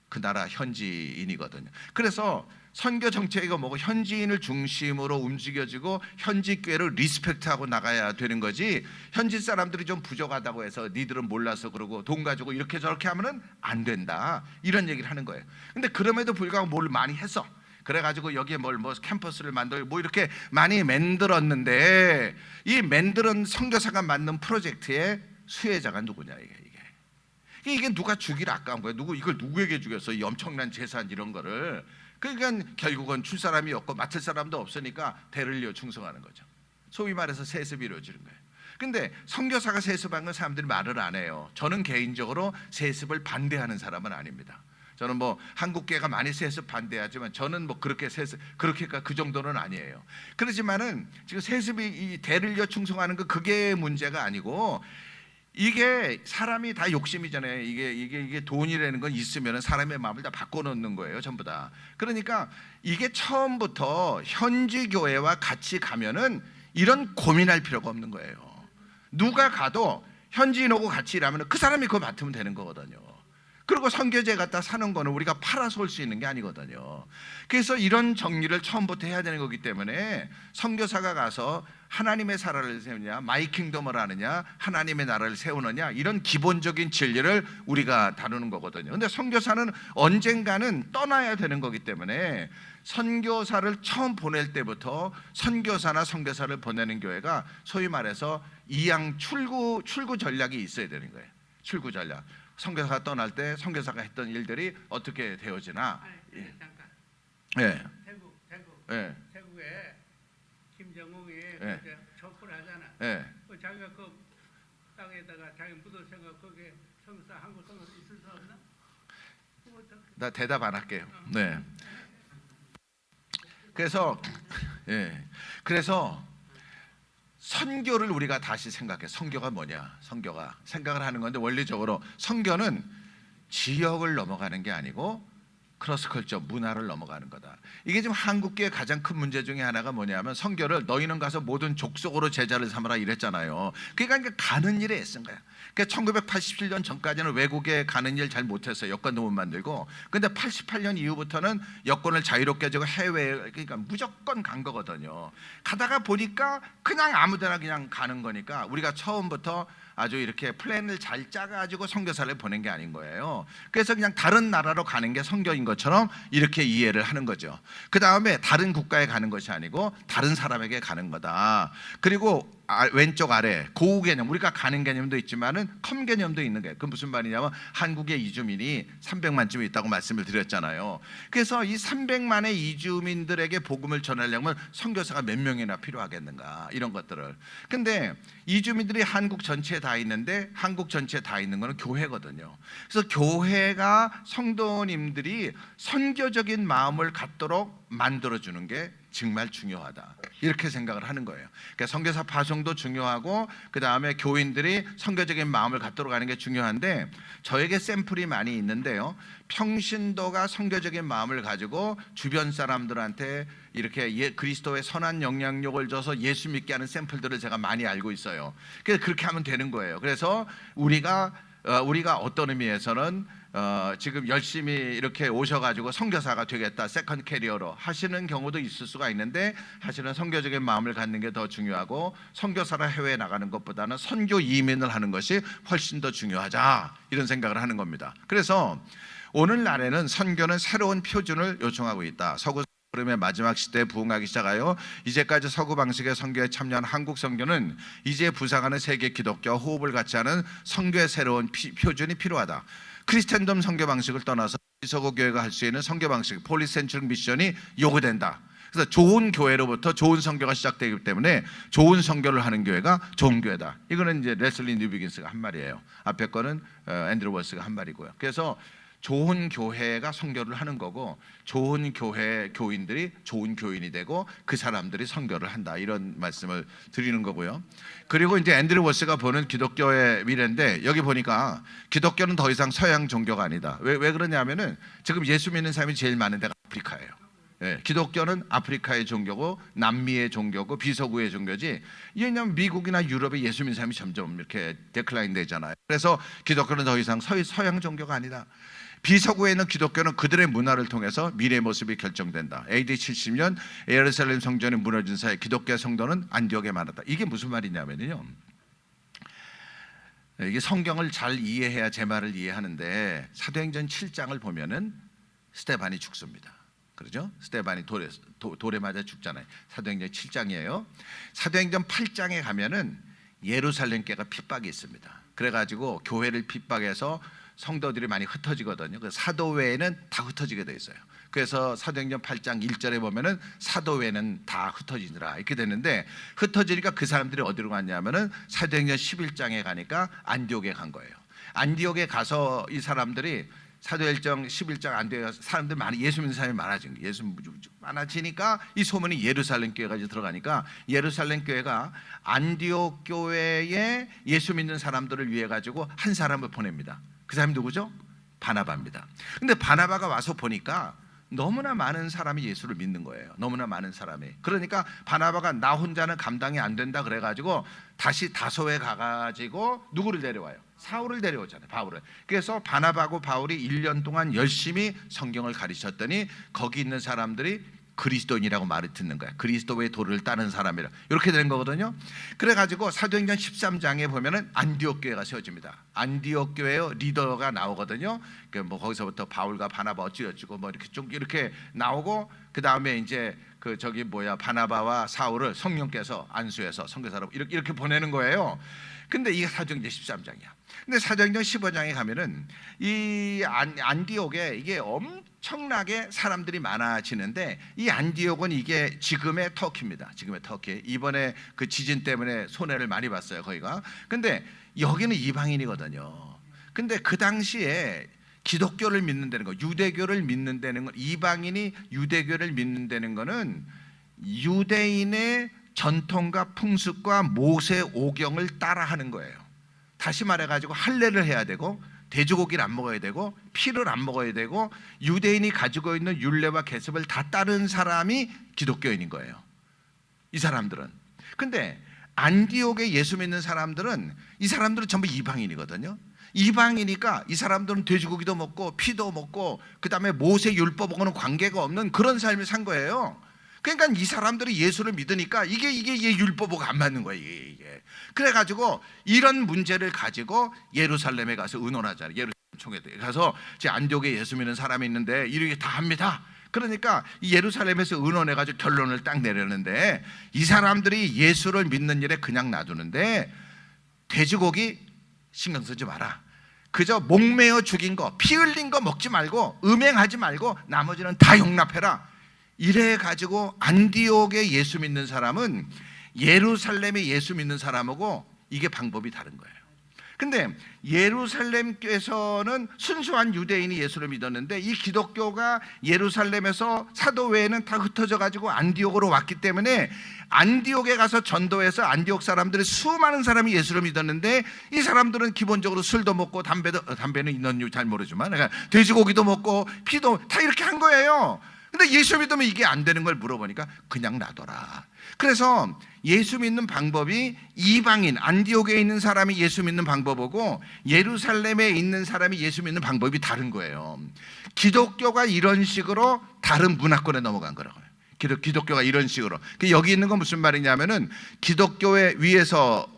그 나라 현지인이거든요. 그래서 선교 정책이 뭐고 현지인을 중심으로 움직여지고 현지 교회를 리스펙트하고 나가야 되는 거지, 현지 사람들이 좀 부족하다고 해서 니들은 몰라서 그러고 돈 가지고 이렇게 저렇게 하면은 안 된다, 이런 얘기를 하는 거예요. 근데 그럼에도 불구하고 뭘 많이 했어. 그래가지고 여기에 캠퍼스를 만들고 이렇게 많이 만들었는데, 이 만드는 선교사가 만든 프로젝트의 수혜자가 누구냐, 이게 누가 주기를 아까운 거예요. 이걸 누구에게 주겠어? 이 엄청난 재산 이런 거를. 그러니까 결국은 줄 사람이 없고 맡을 사람도 없으니까 대를 이어 충성하는 거죠. 소위 말해서 세습이 이루어지는 거예요. 근데 선교사가 세습한 건 사람들이 말을 안 해요. 저는 개인적으로 세습을 반대하는 사람은 아닙니다. 저는 한국교회가 많이 세습 반대하지만 저는 그렇게까 그 정도는 아니에요. 그렇지만은 지금 세습이 이 대를 이어 충성하는 그게 문제가 아니고, 이게 사람이 다 욕심이잖아요. 이게 돈이라는 건 있으면 사람의 마음을 다 바꿔놓는 거예요, 전부 다. 그러니까 이게 처음부터 현지 교회와 같이 가면은 이런 고민할 필요가 없는 거예요. 누가 가도 현지인하고 같이 일하면 그 사람이 그거 맡으면 되는 거거든요. 그리고 선교제 갖다 사는 거는 우리가 팔아서 올 수 있는 게 아니거든요. 그래서 이런 정리를 처음부터 해야 되는 거기 때문에 선교사가 가서 하나님의 나라를 세우냐, 마이 킹덤을 하느냐, 하나님의 나라를 세우느냐, 이런 기본적인 진리를 우리가 다루는 거거든요. 근데 선교사는 언젠가는 떠나야 되는 거기 때문에 선교사를 처음 보낼 때부터 선교사나 선교사를 보내는 교회가 소위 말해서 이양 출구 전략이 있어야 되는 거예요. 출구 전략. 선교사가 떠날 때 선교사가 했던 일들이 어떻게 되어지나. 잠깐. 예. 태국. 예. 태국에 김정은이 예. 촛불 하잖아. 예. 자기가 그 땅에다가 자기 묻을 생각 거기에 한국 선교사 있을 수 없나? 나 대답 안 할게요. 네. 그래서 선교를 우리가 다시 생각해. 선교가 뭐냐? 선교가 생각을 하는 건데, 원리적으로 선교는 지역을 넘어가는 게 아니고 크로스컬처, 문화를 넘어가는 거다. 이게 지금 한국교회 가장 큰 문제 중에 하나가 뭐냐면, 선교를 너희는 가서 모든 족속으로 제자를 삼아라 이랬잖아요. 그러니까 가는 일에 애쓴 거야. 그러니까 1987년 전까지는 외국에 가는 일 잘 못했어요. 여권도 못 만들고. 근데 88년 이후부터는 여권을 자유롭게 가지고 해외에, 그러니까 무조건 간 거거든요. 가다가 보니까 그냥 아무데나 그냥 가는 거니까, 우리가 처음부터 아주 이렇게 플랜을 잘 짜가지고 선교사를 보낸 게 아닌 거예요. 그래서 그냥 다른 나라로 가는 게 선교인 것처럼 이렇게 이해를 하는 거죠. 그 다음에 다른 국가에 가는 것이 아니고 다른 사람에게 가는 거다. 그리고 왼쪽 아래 고우 개념, 우리가 가는 개념도 있지만은 컴 개념도 있는 거예요. 그 무슨 말이냐면, 한국의 이주민이 300만쯤 있다고 말씀을 드렸잖아요. 그래서 이 300만의 이주민들에게 복음을 전하려면 선교사가 몇 명이나 필요하겠는가, 이런 것들을. 근데 이주민들이 한국 전체에 다 있는데, 한국 전체에 다 있는 거는 교회거든요. 그래서 교회가 성도님들이 선교적인 마음을 갖도록 만들어주는 게 정말 중요하다, 이렇게 생각을 하는 거예요. 그러니까 선교사 파송도 중요하고, 그 다음에 교인들이 선교적인 마음을 갖도록 하는 게 중요한데, 저에게 샘플이 많이 있는데요, 평신도가 선교적인 마음을 가지고 주변 사람들한테 이렇게 그리스도의 선한 영향력을 줘서 예수 믿게 하는 샘플들을 제가 많이 알고 있어요. 그래서 그렇게 하면 되는 거예요. 그래서 우리가 어떤 의미에서는 지금 열심히 이렇게 오셔가지고 선교사가 되겠다, 세컨드 캐리어로 하시는 경우도 있을 수가 있는데, 사실은 선교적인 마음을 갖는 게 더 중요하고, 선교사로 해외에 나가는 것보다는 선교 이민을 하는 것이 훨씬 더 중요하자, 이런 생각을 하는 겁니다. 그래서 오늘날에는 선교는 새로운 표준을 요청하고 있다. 서구 흐름의 마지막 시대에 부흥하기 시작하여 이제까지 서구 방식의 선교에 참여한 한국 선교는 이제 부상하는 세계 기독교와 호흡을 같이 하는 선교의 새로운 표준이 필요하다. 크리스텐덤 선교 방식을 떠나서 서구 교회가 할 수 있는 선교 방식, 폴리센트릭 미션이 요구된다. 그래서 좋은 교회로부터 좋은 선교가 시작되기 때문에 좋은 선교를 하는 교회가 좋은 교회다. 이거는 이제 레슬리 뉴비긴스가 한 말이에요. 앞에 거는 앤드루 월스가 한 말이고요. 그래서 좋은 교회가 선교를 하는 거고, 좋은 교회 교인들이 좋은 교인이 되고 그 사람들이 선교를 한다, 이런 말씀을 드리는 거고요. 그리고 이제 앤드루 월스가 보는 기독교의 미래인데, 여기 보니까 기독교는 더 이상 서양 종교가 아니다. 왜 그러냐면은 지금 예수 믿는 사람이 제일 많은 데가 아프리카예요. 예, 기독교는 아프리카의 종교고 남미의 종교고 비서구의 종교지, 왜냐하면 미국이나 유럽에 예수 믿는 사람이 점점 이렇게 데클라인 되잖아요. 그래서 기독교는 더 이상 서양 종교가 아니다. 비서구에 있는 기독교는 그들의 문화를 통해서 미래의 모습이 결정된다. AD 70년 예루살렘 성전이 무너진 사이 기독교의 성도는 안디옥에 많았다. 이게 무슨 말이냐면요, 이게 성경을 잘 이해해야 제 말을 이해하는데, 사도행전 7장을 보면은 스데반이 죽습니다. 그렇죠? 스데반이 돌에 맞아 죽잖아요. 사도행전 7장이에요. 사도행전 8장에 가면은 예루살렘 교회가 핍박이 있습니다. 그래가지고 교회를 핍박해서 성도들이 많이 흩어지거든요. 그 사도회에는 다 흩어지게 돼 있어요. 그래서 사도행전 8장 1절에 보면은 사도회는 다 흩어지더라, 이렇게 되는데, 흩어지니까 그 사람들이 어디로 갔냐면은 사도행전 11장에 가니까 안디옥에 간 거예요. 안디옥에 가서 이 사람들이 사도행전 11장 안디옥에 가서 사람들 많이, 예수 믿는 사람이 많아진 거예요. 예수 많아지니까 이 소문이 예루살렘 교회까지 들어가니까, 예루살렘 교회가 안디옥 교회에 예수 믿는 사람들을 위해 가지고 한 사람을 보냅니다. 그 사람이 누구죠? 바나바입니다. 근데 바나바가 와서 보니까 너무나 많은 사람이 예수를 믿는 거예요. 너무나 많은 사람이. 그러니까 바나바가 나 혼자는 감당이 안 된다 그래가지고 다시 다소에 가가지고 누구를 데려와요? 사울을 데려오잖아요. 바울을. 그래서 바나바하고 바울이 1년 동안 열심히 성경을 가르쳤더니 거기 있는 사람들이 그리스도인이라고 말을 듣는 거야. 그리스도의 도를 따는 사람이라, 이렇게 되는 거거든요. 그래가지고 사도행전 13장에 보면은 안디옥 교회가 세워집니다. 안디옥 교회의 리더가 나오거든요. 뭐 거기서부터 바울과 바나바 어찌어찌고 뭐 이렇게 좀 이렇게 나오고, 그 다음에 이제 바나바와 사울을 성령께서 안수해서 선교사로 이렇게 보내는 거예요. 근데 이게 사도행전 13장이야. 근데 사도행전 15장에 가면은 이 안디옥에 이게 엄청나게 사람들이 많아지는데, 이 안디옥은 이게 지금의 터키입니다. 지금의 터키. 이번에 그 지진 때문에 손해를 많이 봤어요, 거기가. 근데 여기는 이방인이거든요. 근데 그 당시에 기독교를 믿는다는 거, 유대교를 믿는다는 거, 이방인이 유대교를 믿는다는 거는 유대인의 전통과 풍습과 모세 오경을 따라하는 거예요. 다시 말해가지고 할례를 해야 되고 돼지고기를 안 먹어야 되고 피를 안 먹어야 되고 유대인이 가지고 있는 율례와 계습을 다 따른 사람이 기독교인인 거예요. 이 사람들은. 근데 안디옥에 예수 믿는 사람들은 이 사람들은 전부 이방인이거든요. 이방이니까 이 사람들은 돼지고기도 먹고 피도 먹고 그 다음에 모세 율법하고는 관계가 없는 그런 삶을 산 거예요. 그러니까 이 사람들이 예수를 믿으니까 이게 율법하고 안 맞는 거예요. 이게. 그래가지고 이런 문제를 가지고 예루살렘에 가서 의논하잖아요. 예루살렘 총회에 가서 제 안디옥에 예수 믿는 사람이 있는데 이렇게 다 합니다. 그러니까 이 예루살렘에서 의논해가지고 결론을 딱 내렸는데 이 사람들이 예수를 믿는 일에 그냥 놔두는데 돼지고기 신경 쓰지 마라. 그저 목매어 죽인 거, 피 흘린 거 먹지 말고 음행하지 말고 나머지는 다 용납해라. 이래 가지고 안디옥에 예수 믿는 사람은 예루살렘에 예수 믿는 사람하고 이게 방법이 다른 거예요. 근데 예루살렘께서는 순수한 유대인이 예수를 믿었는데 이 기독교가 예루살렘에서 사도회에는 다 흩어져 가지고 안디옥으로 왔기 때문에 안디옥에 가서 전도해서 안디옥 사람들이 수많은 사람이 예수를 믿었는데 이 사람들은 기본적으로 술도 먹고 담배는 있는지 잘 모르지만 돼지고기도 먹고 피도 다 이렇게 한 거예요. 근데 예수 믿으면 이게 안 되는 걸 물어보니까 그냥 놔둬라. 그래서 예수 믿는 방법이 이방인 안디옥에 있는 사람이 예수 믿는 방법이고 예루살렘에 있는 사람이 예수 믿는 방법이 다른 거예요. 기독교가 이런 식으로 다른 문화권에 넘어간 거라고요. 기독교가 이런 식으로. 여기 있는 건 무슨 말이냐면은 기독교의 위에서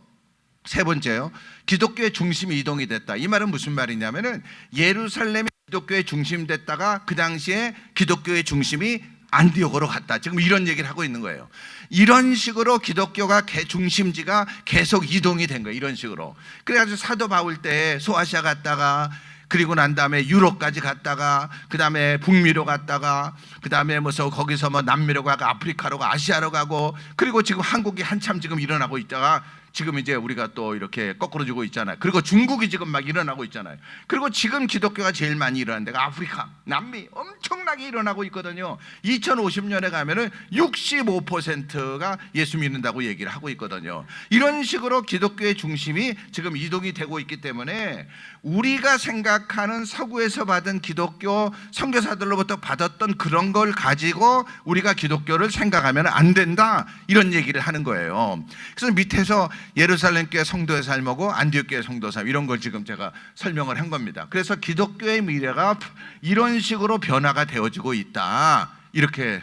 세 번째요. 기독교의 중심이 이동이 됐다. 이 말은 무슨 말이냐면은 예루살렘이 기독교의 중심 됐다가 그 당시에 기독교의 중심이 안디옥으로 갔다. 지금 이런 얘기를 하고 있는 거예요. 이런 식으로 기독교가 중심지가 계속 이동이 된 거예요. 이런 식으로. 그래가지고 사도 바울 때 소아시아 갔다가 그리고 난 다음에 유럽까지 갔다가 그 다음에 북미로 갔다가 그 다음에 거기서 남미로 가고 아프리카로 가고 아시아로 가고 그리고 지금 한국이 한참 지금 일어나고 있다가 지금 이제 우리가 또 이렇게 거꾸로 지고 있잖아요. 그리고 중국이 지금 막 일어나고 있잖아요. 그리고 지금 기독교가 제일 많이 일어나는 데가 아프리카, 남미 엄청나게 일어나고 있거든요. 2050년에 가면은 65%가 예수 믿는다고 얘기를 하고 있거든요. 이런 식으로 기독교의 중심이 지금 이동이 되고 있기 때문에 우리가 생각하는 서구에서 받은 기독교 선교사들로부터 받았던 그런 걸 가지고 우리가 기독교를 생각하면 안 된다. 이런 얘기를 하는 거예요. 그래서 밑에서 예루살렘 교회 성도의 삶하고 안디옥 교회 성도 삶 이런 걸 지금 제가 설명을 한 겁니다. 그래서 기독교의 미래가 이런 식으로 변화가 되어지고 있다. 이렇게.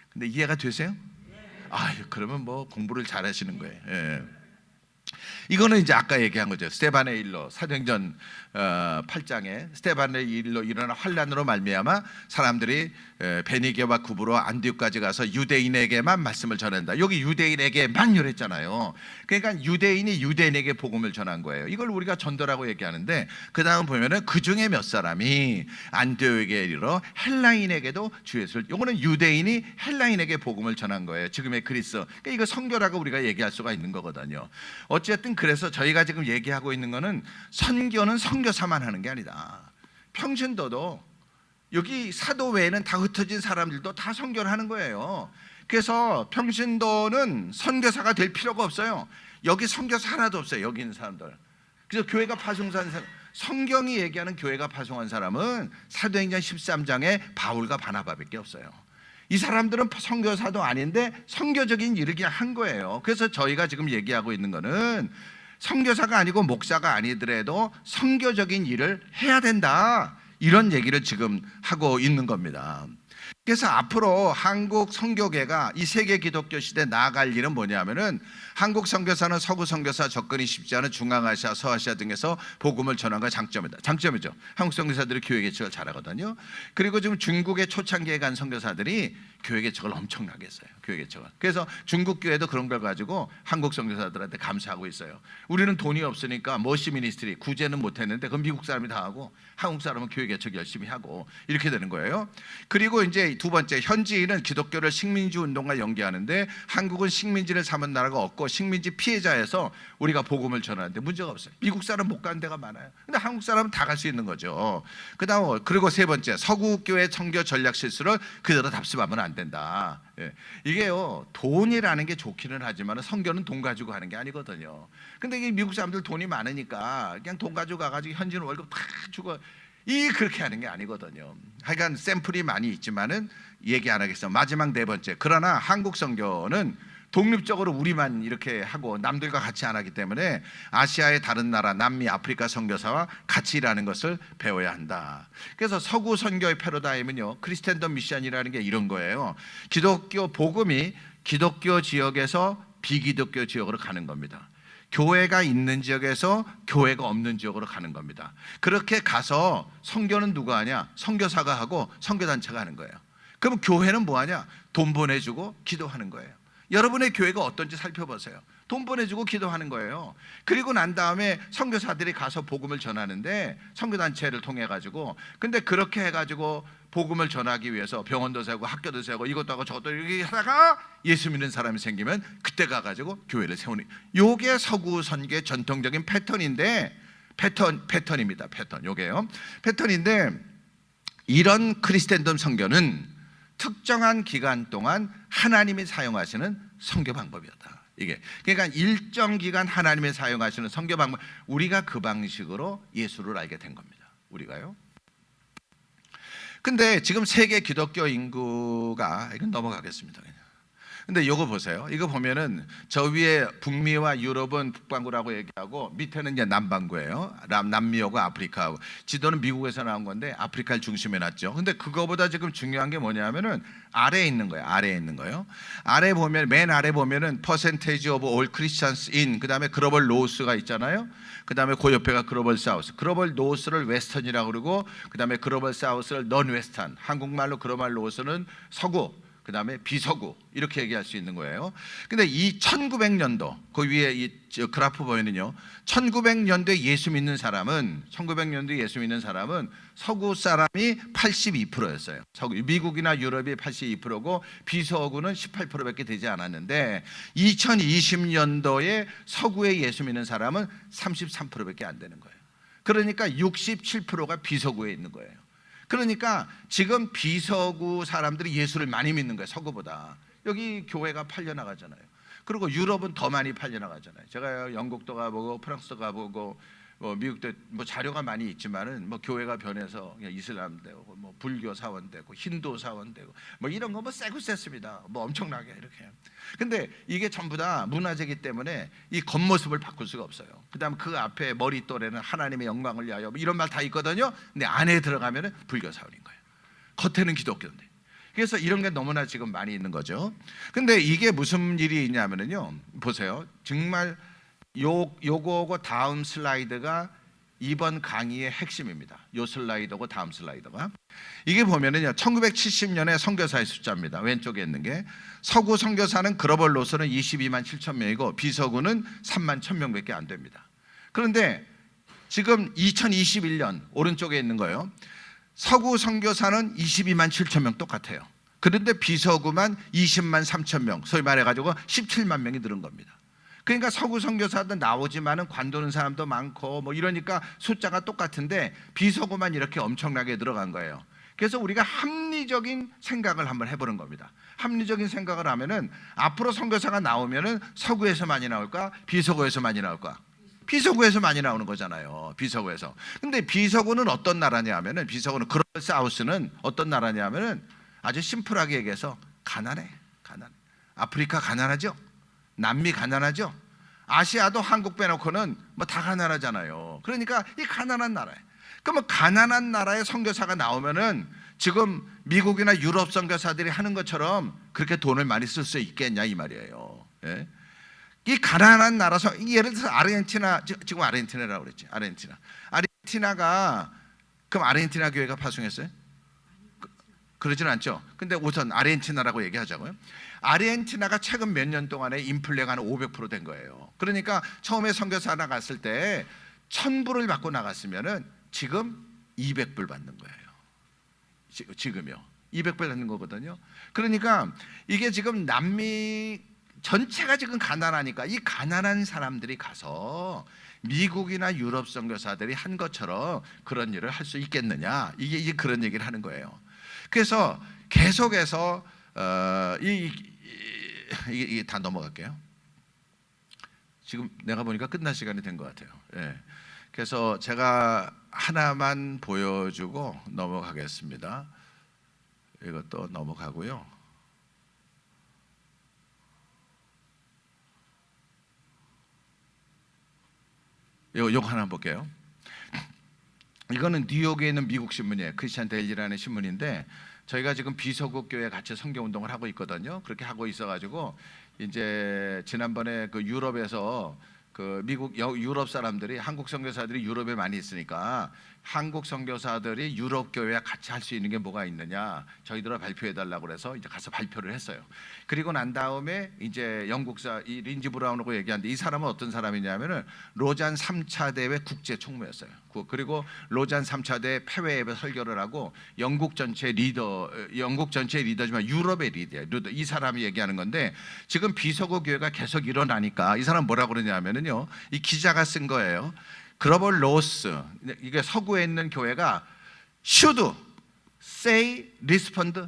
근데 이해가 되세요? 그러면 공부를 잘 하시는 거예요. 예. 이거는 이제 아까 얘기한 거죠. 스데반의 일로 사도행전 8장에 스데반의 일로 일어난 환란으로 말미암아 사람들이 베니게와 구브로 안디옥까지 가서 유대인에게만 말씀을 전한다. 여기 유대인에게만 이랬잖아요. 그러니까 유대인이 유대인에게 복음을 전한 거예요. 이걸 우리가 전도라고 얘기하는데 그 다음 보면은 그 중에 몇 사람이 안디옥에 이르러 헬라인에게도 주 예수를. 이거는 유대인이 헬라인에게 복음을 전한 거예요. 지금의 그리스. 그러니까 이거 선교라고 우리가 얘기할 수가 있는 거거든요. 어쨌든 그래서 저희가 지금 얘기하고 있는 거는 선교는 선교사만 하는 게 아니다. 평신도도 여기 사도 외에는 다 흩어진 사람들도 다 선교를 하는 거예요. 그래서 평신도는 선교사가 될 필요가 없어요. 여기 선교사 하나도 없어요. 여기 있는 사람들. 그래서 교회가 파송한 사람, 성경이 얘기하는 교회가 파송한 사람은 사도행전 13장에 바울과 바나바밖에 없어요. 이 사람들은 선교사도 아닌데 선교적인 일을 그냥 한 거예요. 그래서 저희가 지금 얘기하고 있는 거는 선교사가 아니고 목사가 아니더라도 선교적인 일을 해야 된다. 이런 얘기를 지금 하고 있는 겁니다. 그래서 앞으로 한국 선교계가 이 세계 기독교 시대에 나아갈 일은 뭐냐면은 한국 선교사는 서구 선교사 접근이 쉽지 않은 중앙아시아, 서아시아 등에서 복음을 전하는 게 장점이죠. 한국 선교사들이 교회 개척을 잘하거든요. 그리고 지금 중국의 초창기에 간 선교사들이 교회 개척을 엄청나게 했어요. 교회 개척을. 그래서 중국 교회도 그런 걸 가지고 한국 선교사들한테 감사하고 있어요. 우리는 돈이 없으니까 머시 미니스트리 구제는 못했는데 그건 미국 사람이 다 하고 한국 사람은 교회 개척 열심히 하고 이렇게 되는 거예요. 그리고 이제 근데 두 번째, 현지인은 기독교를 식민지 운동과 연계하는데 한국은 식민지를 삼은 나라가 없고 식민지 피해자에서 우리가 복음을 전하는데 문제가 없어요. 미국 사람 못 가는 데가 많아요. 근데 한국 사람은 다 갈 수 있는 거죠. 그리고 세 번째, 서구교회 청교 전략 실수를 그대로 답습하면 안 된다. 예. 이게요, 돈이라는 게 좋기는 하지만 선교는 돈 가지고 하는 게 아니거든요. 근데 이게 미국 사람들 돈이 많으니까 그냥 돈 가지고 가가지고 현지인 월급 다 주고 그렇게 하는 게 아니거든요. 하여간 샘플이 많이 있지만은 얘기 안 하겠어요. 마지막 네 번째, 그러나 한국 선교는 독립적으로 우리만 이렇게 하고 남들과 같이 안 하기 때문에 아시아의 다른 나라, 남미, 아프리카 선교사와 같이 일하는 것을 배워야 한다. 그래서 서구 선교의 패러다임은요, 크리스텐덤 미션이라는 게 이런 거예요. 기독교 복음이 기독교 지역에서 비기독교 지역으로 가는 겁니다. 교회가 있는 지역에서 교회가 없는 지역으로 가는 겁니다. 그렇게 가서 선교는 누가 하냐? 선교사가 하고 선교단체가 하는 거예요. 그럼 교회는 뭐 하냐? 돈 보내주고 기도하는 거예요. 여러분의 교회가 어떤지 살펴보세요. 돈 보내주고 기도하는 거예요. 그리고 난 다음에 선교사들이 가서 복음을 전하는데 선교단체를 통해 가지고, 근데 그렇게 해가지고 복음을 전하기 위해서 병원도 세우고 학교도 세우고 이것도 하고 저것도 이렇게 하다가 예수 믿는 사람이 생기면 그때 가가지고 교회를 세우는, 요게 서구 선교의 전통적인 패턴인데, 패턴입니다. 요게요, 패턴인데, 이런 크리스텐덤 선교는 특정한 기간 동안 하나님이 사용하시는 선교 방법이었다. 이게 그러니까 일정 기간 하나님이 사용하시는 선교 방법, 우리가 그 방식으로 예수를 알게 된 겁니다. 우리가요. 근데 지금 세계 기독교 인구가, 이건 넘어가겠습니다. 근데 이거 보세요. 이거 보면은 저 위에 북미와 유럽은 북반구라고 얘기하고 밑에는 이제 남반구예요. 남미하고 아프리카하고. 지도는 미국에서 나온 건데 아프리카를 중심에 놨죠. 근데 그거보다 지금 중요한 게 뭐냐면은 아래에 있는 거예요. 아래에 있는 거요. 아래 보면, 맨 아래 보면은 percentage of all Christians in, 그다음에 글로벌 노스가 있잖아요. 그다음에 그 옆에가 글로벌 사우스. 글로벌 노스를 웨스턴이라고 그러고, 그다음에 글로벌 사우스를 넌 웨스턴. 한국말로 글로벌 노스는 서구, 그 다음에 비서구, 이렇게 얘기할 수 있는 거예요. 근데 이 1900년도, 그 위에 이 그래프 보면은요, 1900년도에 예수 믿는 사람은, 1900년도에 예수 믿는 사람은 서구 사람이 82%였어요. 미국이나 유럽이 82%고 비서구는 18%밖에 되지 않았는데, 2020년도에 서구에 예수 믿는 사람은 33%밖에 안 되는 거예요. 그러니까 67%가 비서구에 있는 거예요. 그러니까 지금 비서구 사람들이 예수를 많이 믿는 거예요. 서구보다. 여기 교회가 팔려나가잖아요. 그리고 유럽은 더 많이 팔려나가잖아요. 제가 영국도 가보고 프랑스도 가보고 미국도 뭐 자료가 많이 있지만은 뭐 교회가 변해서 이슬람 되고 뭐 불교 사원 되고 힌두 사원 되고 뭐 이런 거 뭐 세고 셌습니다. 뭐 엄청나게 이렇게. 근데 이게 전부 다 문화재이기 때문에 이 겉모습을 바꿀 수가 없어요. 그다음 그 앞에 머릿돌에는 하나님의 영광을 위하여 뭐 이런 말 다 있거든요. 근데 안에 들어가면은 불교 사원인 거예요. 겉에는 기독교인데. 그래서 이런 게 너무나 지금 많이 있는 거죠. 근데 이게 무슨 일이 있냐면은요, 보세요. 정말 요거고 다음 슬라이드가 이번 강의의 핵심입니다. 요 슬라이드고 다음 슬라이드가, 이게 보면은요 1970년에 선교사의 숫자입니다. 왼쪽에 있는 게 서구 선교사는 글로벌 노스는 22만 7천 명이고 비서구는 3만 1천 명밖에 안 됩니다. 그런데 지금 2021년 오른쪽에 있는 거예요. 서구 선교사는 22만 7천 명 똑같아요. 그런데 비서구만 20만 3천 명, 소위 말해가지고 17만 명이 늘은 겁니다. 그러니까 서구 선교사도 나오지만은 관두는 사람도 많고 뭐 이러니까 숫자가 똑같은데 비서구만 이렇게 엄청나게 늘어간 거예요. 그래서 우리가 합리적인 생각을 한번 해보는 겁니다. 합리적인 생각을 하면은 앞으로 선교사가 나오면은 서구에서 많이 나올까? 비서구에서 많이 나올까? 비서구에서 많이 나오는 거잖아요. 비서구에서. 근데 비서구는 어떤 나라냐 하면은, 비서구는 글로벌 사우스는 어떤 나라냐 하면은 아주 심플하게 얘기해서 가난해. 아프리카 가난하죠? 남미 가난하죠? 아시아도 한국 빼놓고는 뭐 다 가난하잖아요. 그러니까 이 가난한 나라에, 그러면 가난한 나라에 선교사가 나오면은 지금 미국이나 유럽 선교사들이 하는 것처럼 그렇게 돈을 많이 쓸 수 있겠냐 이 말이에요. 예? 이 가난한 나라서, 예를 들어서 아르헨티나, 지금 아르헨티나라고 그랬지. 아르헨티나가 그럼 아르헨티나 교회가 파송했어요? 그러지는 않죠. 근데 우선 아르헨티나라고 얘기하자고요. 아르헨티나가 최근 몇 년 동안에 인플레가 한 500% 된 거예요. 그러니까 처음에 선교사 나갔을 때 1,000불을 받고 나갔으면은 지금 200불 받는 거예요. 지금요. 200배 받는 거거든요. 그러니까 이게 지금 남미 전체가 지금 가난하니까 이 가난한 사람들이 가서 미국이나 유럽 선교사들이 한 것처럼 그런 일을 할 수 있겠느냐, 이게 그런 얘기를 하는 거예요. 그래서 계속해서 이게 다 넘어갈게요. 지금 내가 보니까 끝날 시간이 된 것 같아요. 예. 그래서 제가 하나만 보여주고 넘어가겠습니다. 이것도 넘어가고요. 요거 하나 볼게요. 이거는 뉴욕에 있는 미국 신문이에요. 크리스찬 데일리라는 신문인데 저희가 지금 비서국 교회 같이 선교 운동을 하고 있거든요. 그렇게 하고 있어가지고 이제 지난번에 그 유럽에서 그 미국 유럽 사람들이 한국 선교사들이 유럽에 많이 있으니까 한국 선교사들이 유럽 교회와 같이 할 수 있는 게 뭐가 있느냐 저희들을 발표해 달라고 그래서 이제 가서 발표를 했어요. 그리고 난 다음에 이제 영국사 이 린지 브라운하고 얘기하는데 이 사람은 어떤 사람이냐면은 로잔 3차 대회 국제 총무였어요. 그리고 로잔 3차 대회 폐회에 설교를 하고 영국 전체 리더지만 유럽의 리더예요. 이 사람이 얘기하는 건데 지금 비서고 교회가 계속 일어나니까 이 사람 뭐라고 그러냐면은요. 이 기자가 쓴 거예요. 글로벌 로스 이게 서구에 있는 교회가 should say respond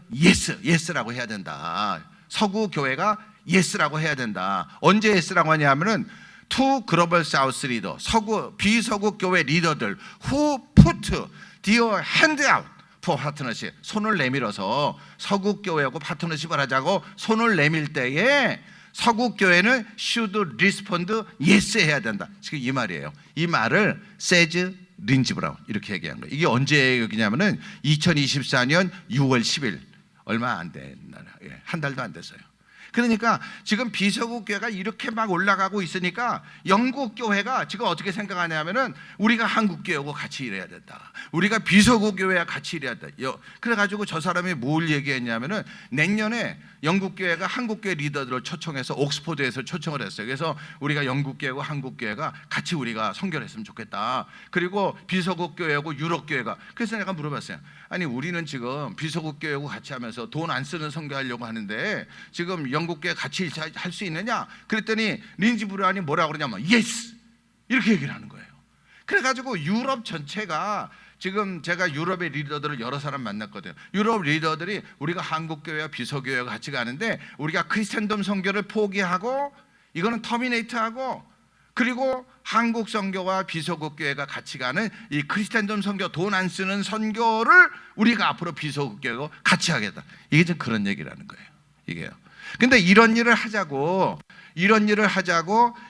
yes라고 해야 된다. 서구 교회가 yes라고 해야 된다. 언제 yes라고 하냐면은 to global south leader 서구 비서구 교회 리더들 who put their hand out for partnership 손을 내밀어서 서구 교회하고 파트너십을 하자고 손을 내밀 때에 서구 교회는 should respond yes 해야 된다. 지금 이 말이에요. 이 말을 says 린지 브라운 이렇게 얘기한 거예요. 이게 언제 얘기냐면은 2024년 6월 10일 얼마 안 된 날, 한 달도 안 됐어요. 그러니까 지금 비서국 교회가 이렇게 막 올라가고 있으니까 영국 교회가 지금 어떻게 생각하냐면은 우리가 한국 교회하고 같이 일해야 된다. 우리가 비서국 교회와 같이 일해야 된다. 그래가지고 저 사람이 뭘 얘기했냐면은 내년에 영국 교회가 한국 교회 리더들을 초청해서 옥스포드에서 초청을 했어요. 그래서 우리가 영국 교회하고 한국 교회가 같이 우리가 선교를 했으면 좋겠다. 그리고 비서국 교회하고 유럽 교회가 그래서 내가 물어봤어요. 아니 우리는 지금 비서국 교회하고 같이 하면서 돈 안 쓰는 선교하려고 하는데 지금 영국 교회 같이 할 수 있느냐? 그랬더니 린지 브라운이 뭐라고 그러냐면 예스 이렇게 얘기를 하는 거예요. 그래가지고 유럽 전체가 지금 제가 유럽의 리더들을 여러 사람 만났거든요. 유럽 리더들이 우리가 한국 교회와 비서교회가 같이 가는데 우리가 크리스천덤 선교를 포기하고 이거는 터미네이트하고 그리고 한국 선교와 비서국 교회가 같이 가는 이 크리스천덤 선교 돈 안 쓰는 선교를 우리가 앞으로 비서국 교회가 같이 하겠다. 이게 지금 그런 얘기를 하는 거예요. 이게요. 근데 이런 일을 하자고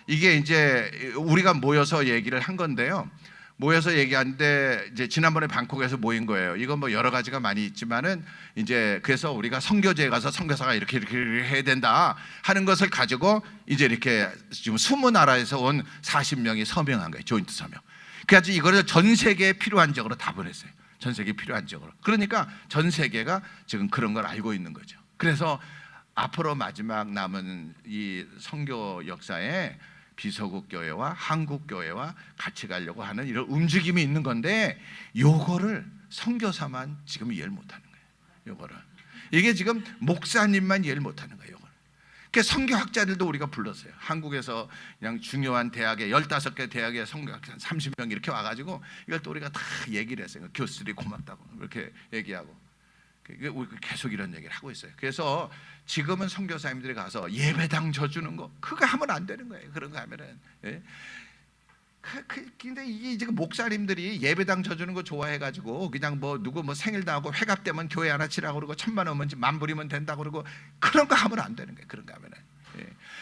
이게 이제 우리가 모여서 얘기를 한 건데요. 모여서 얘기하는데 이제 지난번에 방콕에서 모인 거예요. 이건 뭐 여러 가지가 많이 있지만은 이제 그래서 우리가 선교제에 가서 선교사가 이렇게 해야 된다 하는 것을 가지고 이제 이렇게 지금 20나라에서 온 40명이 서명한 거예요. 조인트 서명. 그래가지고 이거를 전 세계에 필요한 지역으로 다 보냈어요. 전 세계에 필요한 지역으로. 그러니까 전 세계가 지금 그런 걸 알고 있는 거죠. 그래서 앞으로 마지막 남은 이 선교 역사에 비서국 교회와 한국 교회와 같이 가려고 하는 이런 움직임이 있는 건데 요거를 선교사만 지금 이해를 못하는 거예요. 요거를 이게 지금 목사님만 이해를 못하는 거예요. 요거를. 그러니까 선교학자들도 우리가 불렀어요. 한국에서 그냥 중요한 대학에 15개 대학에 선교학자 30명 이렇게 와가지고 이걸 또 우리가 다 얘기를 했어요. 교수들이 고맙다고 이렇게 얘기하고 계속 이런 얘기를 하고 있어요. 그래서 지금은 선교사님들이 가서 예배당 져주는 거 그거 하면 안 되는 거예요. 그런 거 하면은 근데 이게 지금 목사님들이 예배당 져주는 거 좋아해가지고 그냥 뭐 누구 뭐 생일도 하고 회갑되면 교회 하나 치라고 그러고 1,000만 원면 10,000불이면 된다고 그러고 그런 거 하면 안 되는 거예요. 그런 거 하면은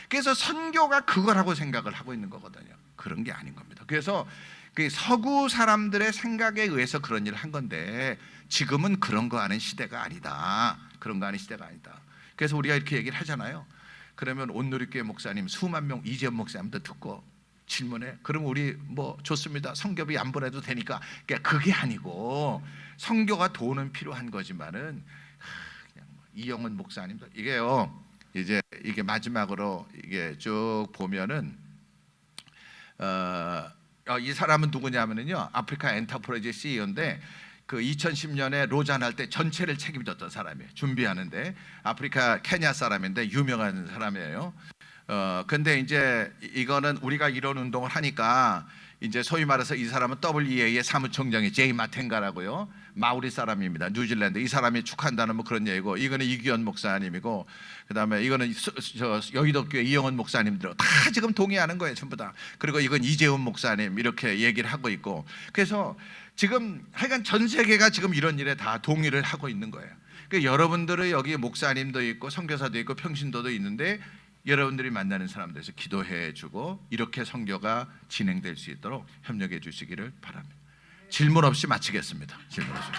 그래서 선교가 그거라고 생각을 하고 있는 거거든요. 그런 게 아닌 겁니다. 그래서 그 서구 사람들의 생각에 의해서 그런 일을 한 건데 지금은 그런 거 하는 시대가 아니다. 그런 거 하는 시대가 아니다. 그래서 우리가 이렇게 얘기를 하잖아요. 그러면 온누리교회 목사님 수만 명 이재현 목사님도 듣고 질문해. 그럼 우리 뭐 좋습니다. 선교비 안 보내도 되니까. 그러니까 그게 아니고 선교가 돈은 필요한 거지만은 그냥 이영은 목사님도 이게요. 이제 이게 마지막으로 이게 쭉 보면은 이 사람은 누구냐면은요 아프리카 엔터프라이즈 CEO인데 그 2010년에 로잔 할 때 전체를 책임졌던 사람이에요. 준비하는데 아프리카 케냐 사람인데 유명한 사람이에요. 근데 이제 이거는 우리가 이런 운동을 하니까 이제 소위 말해서 이 사람은 WEA의 사무총장이 제이 마텐가라고요. 마우리 사람입니다. 뉴질랜드. 이 사람이 축하한다는 뭐 그런 얘기고, 이거는 이규현 목사님이고, 그다음에 이거는 여의도 교회 이영원 목사님들 다 지금 동의하는 거예요, 전부 다. 그리고 이건 이재훈 목사님 이렇게 얘기를 하고 있고, 그래서 지금 하여간 전 세계가 지금 이런 일에 다 동의를 하고 있는 거예요. 그러니까 여러분들의 여기 목사님도 있고 선교사도 있고 평신도도 있는데, 여러분들이 만나는 사람들에서 기도해 주고 이렇게 선교가 진행될 수 있도록 협력해 주시기를 바랍니다. 질문 없이 마치겠습니다. 질문 없이.